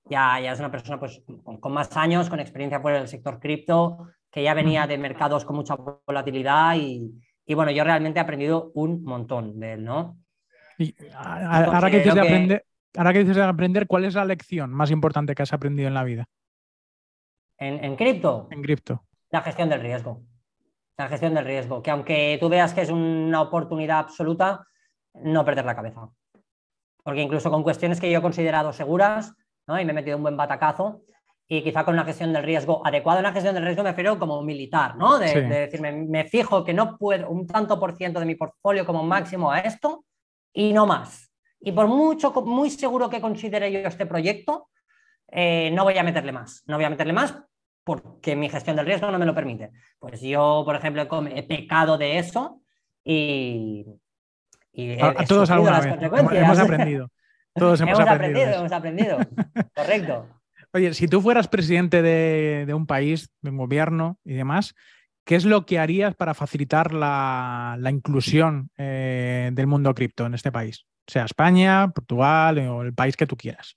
ya es una persona pues con más años, con experiencia por el sector cripto, que ya venía de mercados con mucha volatilidad y bueno, yo realmente he aprendido un montón de él, ¿no? Y Y considero que ahora que dices de aprender, ¿cuál es la lección más importante que has aprendido en la vida en cripto, en cripto? la gestión del riesgo. La gestión del riesgo, que aunque tú veas que es una oportunidad absoluta, no perder la cabeza. Porque incluso con cuestiones que yo he considerado seguras, ¿no? Y me he metido un buen batacazo, y quizá con una gestión del riesgo adecuada, una gestión del riesgo me refiero como militar, ¿no? Sí. De decirme, me fijo que no puedo un tanto por ciento de mi portfolio como máximo a esto y no más. Y por mucho, muy seguro que considere yo este proyecto, no voy a meterle más. No voy a meterle más porque mi gestión del riesgo no me lo permite. Pues yo, por ejemplo, he pecado de eso y, he Todos sufrido alguna las vez. Hemos consecuencias. aprendido. Todos hemos Hemos aprendido de aprendido, eso. hemos aprendido. Correcto. Oye, si tú fueras presidente de un país, de un gobierno y demás, ¿qué es lo que harías para facilitar la inclusión del mundo cripto en este país? Sea España, Portugal o el país que tú quieras.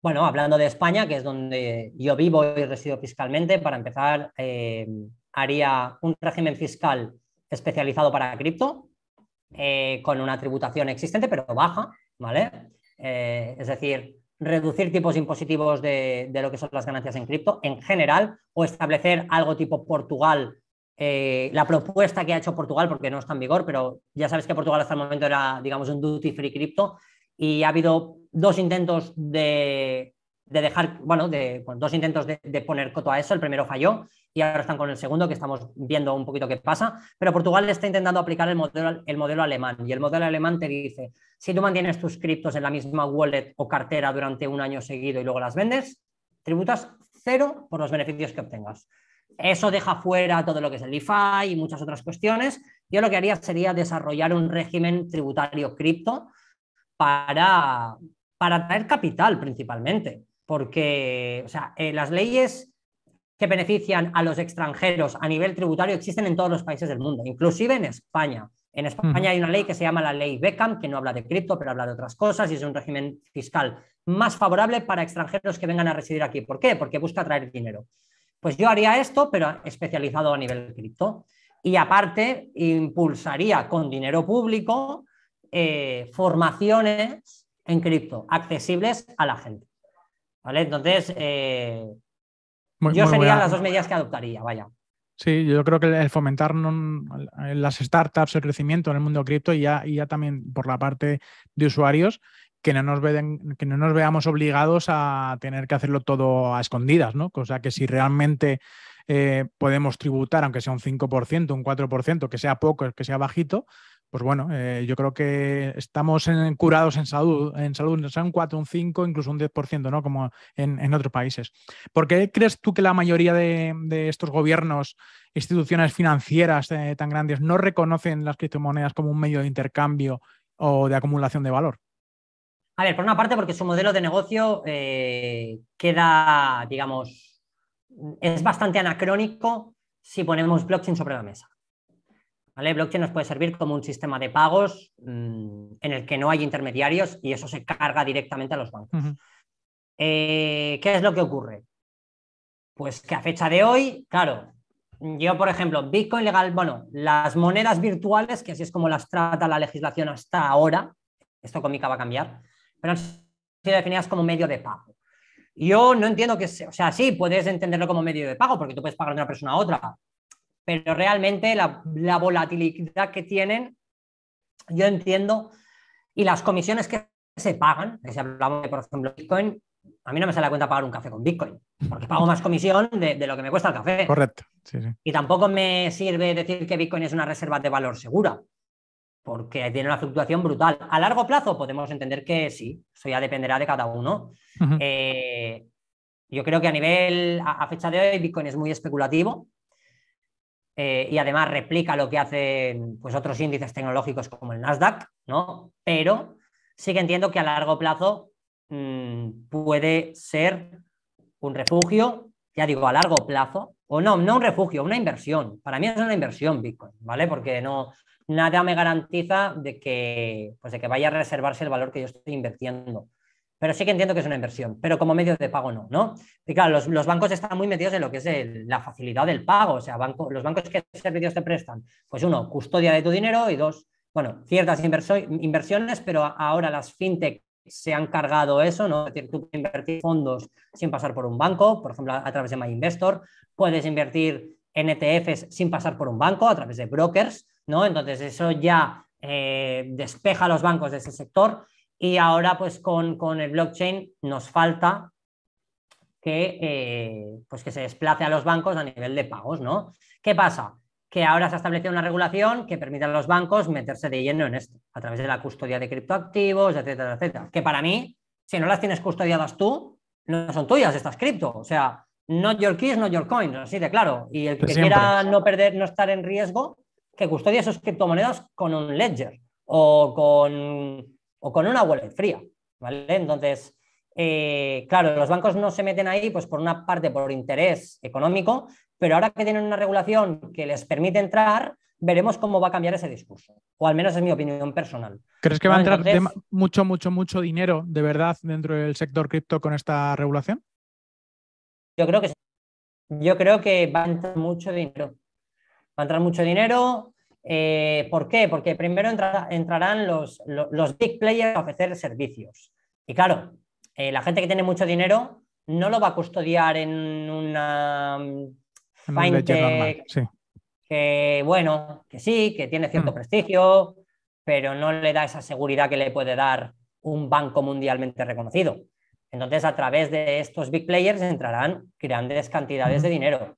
Bueno, hablando de España, que es donde yo vivo y resido fiscalmente, para empezar, haría un régimen fiscal especializado para cripto, con una tributación existente, pero baja, ¿vale? Es decir, reducir tipos impositivos de lo que son las ganancias en cripto en general, o establecer algo tipo Portugal, la propuesta que ha hecho Portugal, porque no está en vigor, pero ya sabes que Portugal hasta el momento era, digamos, un duty free cripto, y ha habido dos intentos dejar, bueno, dos intentos de poner coto a eso. El primero falló y ahora están con el segundo, que estamos viendo un poquito qué pasa, pero Portugal está intentando aplicar el modelo alemán, y el modelo alemán te dice, si tú mantienes tus criptos en la misma wallet o cartera durante un año seguido y luego las vendes, tributas cero por los beneficios que obtengas. Eso deja fuera todo lo que es el DeFi y muchas otras cuestiones. Yo lo que haría sería desarrollar un régimen tributario cripto para traer capital principalmente, porque o sea, las leyes que benefician a los extranjeros a nivel tributario existen en todos los países del mundo, inclusive en España. En España hay una ley que se llama la ley Beckham, que no habla de cripto, pero habla de otras cosas, y es un régimen fiscal más favorable para extranjeros que vengan a residir aquí. ¿Por qué? Porque busca traer dinero. Pues yo haría esto, pero especializado a nivel cripto. Y aparte, impulsaría con dinero público formaciones en cripto accesibles a la gente. ¿Vale? Entonces, yo Muy serían buena. las dos medidas que adoptaría, vaya. Sí, yo creo que el fomentar las startups, el crecimiento en el mundo cripto y ya también por la parte de usuarios, que que no nos veamos obligados a tener que hacerlo todo a escondidas, ¿no? O sea, que si realmente podemos tributar, aunque sea un 5%, un 4%, que sea poco, que sea bajito, Pues bueno, yo creo que estamos curados en salud, no sé, un 4, un 5, incluso un 10%, ¿no? Como en otros países. ¿Por qué crees tú que la mayoría de estos gobiernos, instituciones financieras tan grandes, no reconocen las criptomonedas como un medio de intercambio o de acumulación de valor? A ver, por una parte, porque su modelo de negocio queda, digamos, es bastante anacrónico si ponemos blockchain sobre la mesa. ¿Vale? Blockchain nos puede servir como un sistema de pagos en el que no hay intermediarios y eso se carga directamente a los bancos. ¿Qué es lo que ocurre? Pues que a fecha de hoy, claro, yo, por ejemplo, Bitcoin legal, bueno, las monedas virtuales, que así es como las trata la legislación hasta ahora, esto con Mica va a cambiar, pero han sido definidas como medio de pago. Yo no entiendo que, o sea, sí, puedes entenderlo como medio de pago, porque tú puedes pagar de una persona a otra, pero realmente la volatilidad que tienen, yo entiendo, y las comisiones que se pagan, si hablamos de, por ejemplo, Bitcoin, a mí no me sale a cuenta pagar un café con Bitcoin, porque pago más comisión de lo que me cuesta el café. Correcto. Sí. Y tampoco me sirve decir que Bitcoin es una reserva de valor segura, porque tiene una fluctuación brutal. A largo plazo podemos entender que sí, eso ya dependerá de cada uno. Yo creo que a fecha de hoy, Bitcoin es muy especulativo. Y además replica lo que hacen pues, otros índices tecnológicos como el Nasdaq, ¿no? Pero sí que entiendo que a largo plazo puede ser un refugio, ya digo, a largo plazo, o no un refugio, una inversión. Para mí es una inversión Bitcoin, ¿vale? Porque nada me garantiza de que vaya a reservarse el valor que yo estoy invirtiendo. Pero sí que entiendo que es una inversión, pero como medio de pago no. Y claro, los bancos están muy metidos en lo que es la facilidad del pago. O sea, los bancos, ¿qué servicios te prestan? Pues uno, custodia de tu dinero, y dos, bueno, ciertas inversiones, pero ahora las fintech se han cargado eso, ¿no? Es decir, tú puedes invertir fondos sin pasar por un banco, por ejemplo, a través de MyInvestor, puedes invertir en ETFs sin pasar por un banco, a través de brokers, ¿no? Entonces eso ya despeja a los bancos de ese sector. Y ahora, pues con el blockchain nos falta pues que se desplace a los bancos a nivel de pagos, ¿no? ¿Qué pasa? Que ahora se ha establecido una regulación que permite a los bancos meterse de lleno en esto, a través de la custodia de criptoactivos, etcétera, etcétera. Que para mí, si no las tienes custodiadas tú, no son tuyas estas cripto. O sea, not your keys, not your coins, así de claro. Y el que quiera no estar en riesgo, que custodie sus criptomonedas con un ledger o con una wallet fría, ¿vale? Entonces, claro, los bancos no se meten ahí, pues por una parte por interés económico, pero ahora que tienen una regulación que les permite entrar, veremos cómo va a cambiar ese discurso, o al menos es mi opinión personal. ¿Crees que va a entrar mucho dinero de verdad dentro del sector cripto con esta regulación? Yo creo que sí. Yo creo que va a entrar mucho dinero. Va a entrar mucho dinero. ¿Por qué? Porque primero entrarán los big players a ofrecer servicios. Y claro, la gente que tiene mucho dinero no lo va a custodiar en una fintech sí. que, bueno, que sí, que tiene cierto prestigio, pero no le da esa seguridad que le puede dar un banco mundialmente reconocido. Entonces, a través de estos big players entrarán grandes cantidades de dinero.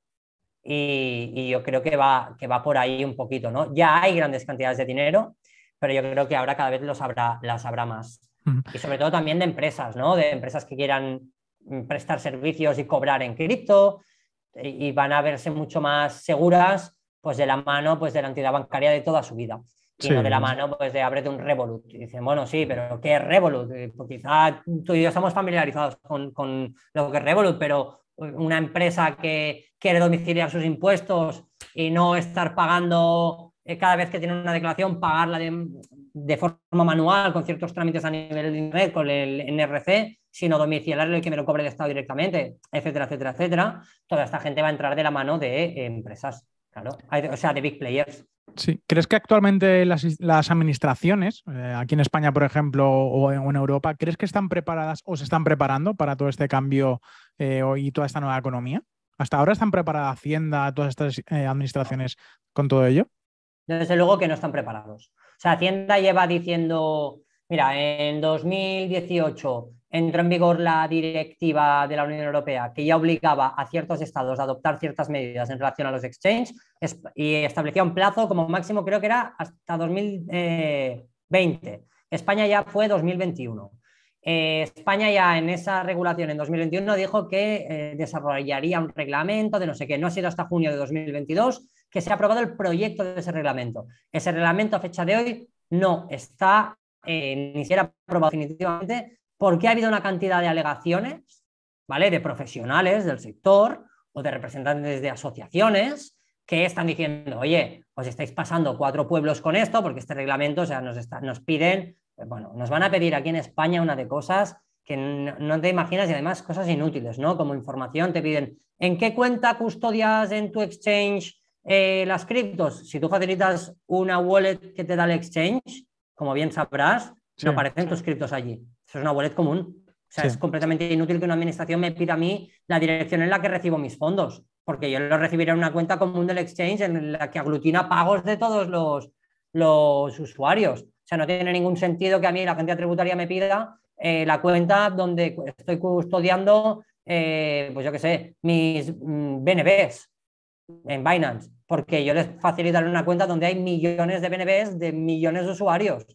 Y yo creo que va por ahí un poquito, ¿no? Ya hay grandes cantidades de dinero, pero yo creo que ahora cada vez las habrá más. Y sobre todo también de empresas, ¿no? De empresas que quieran prestar servicios y cobrar en cripto y van a verse mucho más seguras pues de la mano pues de la entidad bancaria de toda su vida. Y no de la mano pues de ábrete un Revolut. Y dicen, bueno, sí, pero ¿qué es Revolut? Pues quizá tú y yo estamos familiarizados con lo que es Revolut, pero una empresa que quiere domiciliar sus impuestos y no estar pagando cada vez que tiene una declaración, pagarla de forma manual con ciertos trámites a nivel de internet, con el NRC, sino domiciliarlo y que me lo cobre el Estado directamente, etcétera, etcétera, etcétera. Toda esta gente va a entrar de la mano de empresas, claro, o sea, de big players. Sí. ¿Crees que actualmente las administraciones, aquí en España, por ejemplo, o en Europa, crees que están preparadas o se están preparando para todo este cambio y toda esta nueva economía? ¿Hasta ahora están preparadas Hacienda, todas estas administraciones con todo ello? Desde luego que no están preparados. O sea, Hacienda lleva diciendo, mira, en 2018 entró en vigor la directiva de la Unión Europea que ya obligaba a ciertos estados a adoptar ciertas medidas en relación a los exchanges y establecía un plazo como máximo, creo que era hasta 2020. España ya fue 2021. España ya en esa regulación en 2021 dijo que desarrollaría un reglamento de no sé qué. No ha sido hasta junio de 2022 que se ha aprobado el proyecto de ese reglamento. Ese reglamento a fecha de hoy no está ni siquiera aprobado definitivamente porque ha habido una cantidad de alegaciones, ¿vale?, de profesionales del sector o de representantes de asociaciones que están diciendo, oye, os estáis pasando 4 pueblos con esto porque este reglamento, o sea, nos piden, bueno, nos van a pedir aquí en España una de cosas que no te imaginas y además cosas inútiles, ¿no? Como información te piden, ¿en qué cuenta custodias en tu exchange las criptos? Si tú facilitas una wallet que te da el exchange, como bien sabrás, no aparecen tus criptos allí. Eso es una wallet común. O sea, es completamente inútil que una administración me pida a mí la dirección en la que recibo mis fondos, porque yo lo recibiré en una cuenta común del exchange en la que aglutina pagos de todos los usuarios. O sea, no tiene ningún sentido que a mí la agencia tributaria me pida la cuenta donde estoy custodiando, pues yo qué sé, mis BNBs en Binance, porque yo les facilitaré una cuenta donde hay millones de BNBs de millones de usuarios.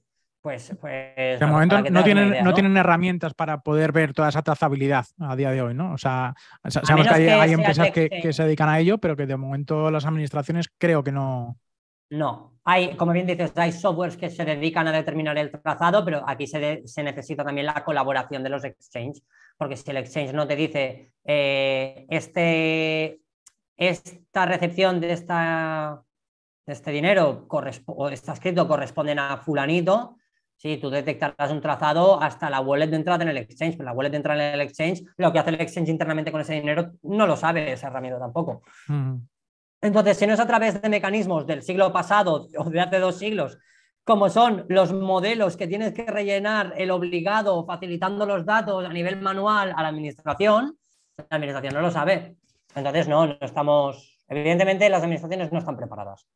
Pues de momento no tienen herramientas para poder ver toda esa trazabilidad a día de hoy, ¿no? O sea, sabemos que hay empresas que se dedican a ello, pero que de momento las administraciones creo que no. No, como bien dices, hay softwares que se dedican a determinar el trazado, pero aquí se necesita también la colaboración de los exchanges, porque si el exchange no te dice esta recepción de este dinero o está escrito corresponden a fulanito, sí, tú detectarás un trazado hasta la wallet de entrada en el exchange, pero la wallet de entrada en el exchange, lo que hace el exchange internamente con ese dinero no lo sabe esa herramienta tampoco. Entonces, si no es a través de mecanismos del siglo pasado o de hace 2 siglos, como son los modelos que tienes que rellenar el obligado facilitando los datos a nivel manual a la administración no lo sabe. Entonces, no estamos, evidentemente las administraciones no están preparadas.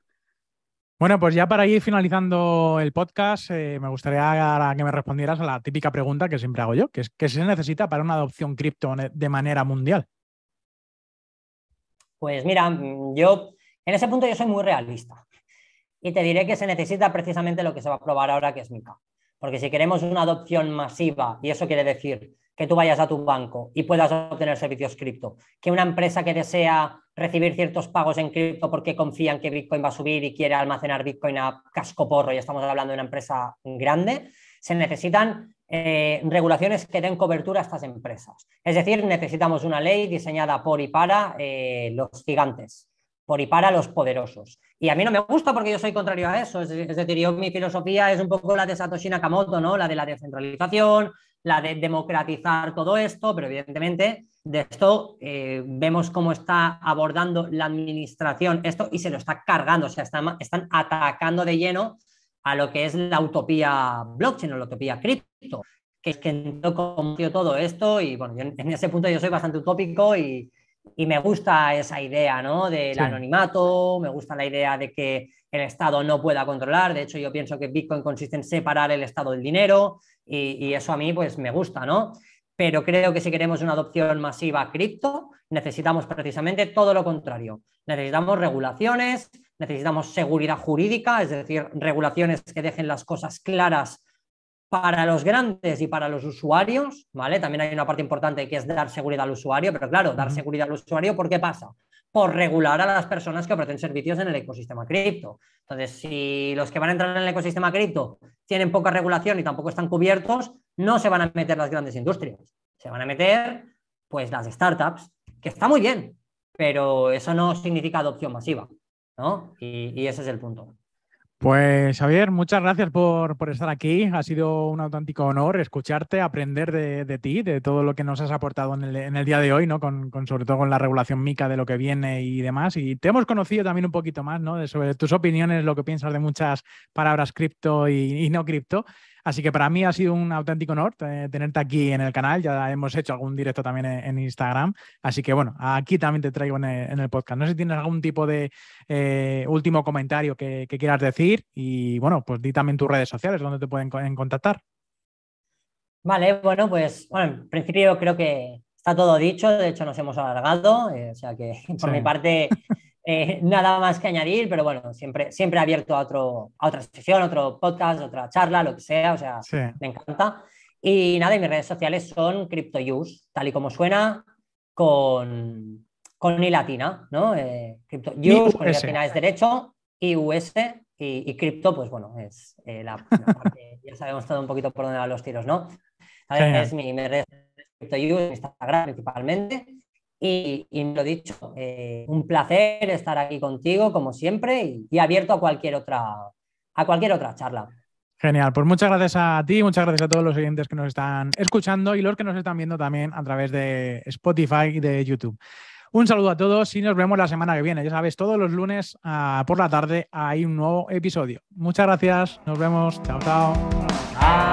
Bueno, pues ya para ir finalizando el podcast, me gustaría que me respondieras a la típica pregunta que siempre hago yo, que es ¿qué se necesita para una adopción cripto de manera mundial? Pues mira, yo en ese punto yo soy muy realista y te diré que se necesita precisamente lo que se va a aprobar ahora, que es MiCA. Porque si queremos una adopción masiva, y eso quiere decir que tú vayas a tu banco y puedas obtener servicios cripto, que una empresa que desea recibir ciertos pagos en cripto porque confía en que Bitcoin va a subir y quiere almacenar Bitcoin a cascoporro, y estamos hablando de una empresa grande, se necesitan regulaciones que den cobertura a estas empresas. Es decir, necesitamos una ley diseñada por y para los gigantes, por y para los poderosos. Y a mí no me gusta porque yo soy contrario a eso. Es decir, mi filosofía es un poco la de Satoshi Nakamoto, ¿no? La de la descentralización, la de democratizar todo esto, pero evidentemente de esto vemos cómo está abordando la administración esto y se lo está cargando, o sea, están atacando de lleno a lo que es la utopía blockchain o la utopía cripto, que es que no confío todo esto y bueno, en ese punto yo soy bastante utópico y me gusta esa idea, ¿no?, del anonimato, me gusta la idea de que el Estado no pueda controlar. De hecho, yo pienso que Bitcoin consiste en separar el Estado del dinero y eso a mí pues me gusta, ¿no? Pero creo que si queremos una adopción masiva cripto, necesitamos precisamente todo lo contrario. Necesitamos regulaciones, necesitamos seguridad jurídica, es decir, regulaciones que dejen las cosas claras para los grandes y para los usuarios, ¿vale? También hay una parte importante que es dar seguridad al usuario, pero claro, dar seguridad al usuario, ¿por qué pasa? Por regular a las personas que ofrecen servicios en el ecosistema cripto. Entonces, si los que van a entrar en el ecosistema cripto tienen poca regulación y tampoco están cubiertos, no se van a meter las grandes industrias. Se van a meter, pues, las startups, que está muy bien, pero eso no significa adopción masiva, ¿no? Y ese es el punto. Pues Xavier, muchas gracias por estar aquí. Ha sido un auténtico honor escucharte, aprender de ti, de todo lo que nos has aportado en el día de hoy, ¿no? Sobre todo con la regulación MiCA de lo que viene y demás. Y te hemos conocido también un poquito más, ¿no?, sobre tus opiniones, lo que piensas de muchas palabras cripto y no cripto. Así que para mí ha sido un auténtico honor tenerte aquí en el canal. Ya hemos hecho algún directo también en Instagram. Así que bueno, aquí también te traigo en el podcast. No sé si tienes algún tipo de último comentario que quieras decir. Y bueno, pues di también tus redes sociales donde te pueden contactar. Vale, bueno, pues en principio creo que está todo dicho, de hecho nos hemos alargado, o sea que por Sí, mi parte nada más que añadir, pero bueno, siempre abierto a otra sesión, otro podcast, otra charla, lo que sea, o sea, sí. me encanta. Y nada, y mis redes sociales son CryptoUse, tal y como suena, con I latina, ¿no? CryptoUse, con I IUS. latina es derecho, y US, y cripto, pues bueno, es la parte, ya sabemos todo un poquito por dónde van los tiros, ¿no? Genial. Es mi red en Instagram principalmente. Y lo dicho, un placer estar aquí contigo, como siempre, y abierto a cualquier otra charla. Genial, pues muchas gracias a ti, muchas gracias a todos los oyentes que nos están escuchando y los que nos están viendo también a través de Spotify y de YouTube. Un saludo a todos y nos vemos la semana que viene. Ya sabes, todos los lunes por la tarde hay un nuevo episodio. Muchas gracias, nos vemos. Chao, chao. Chao.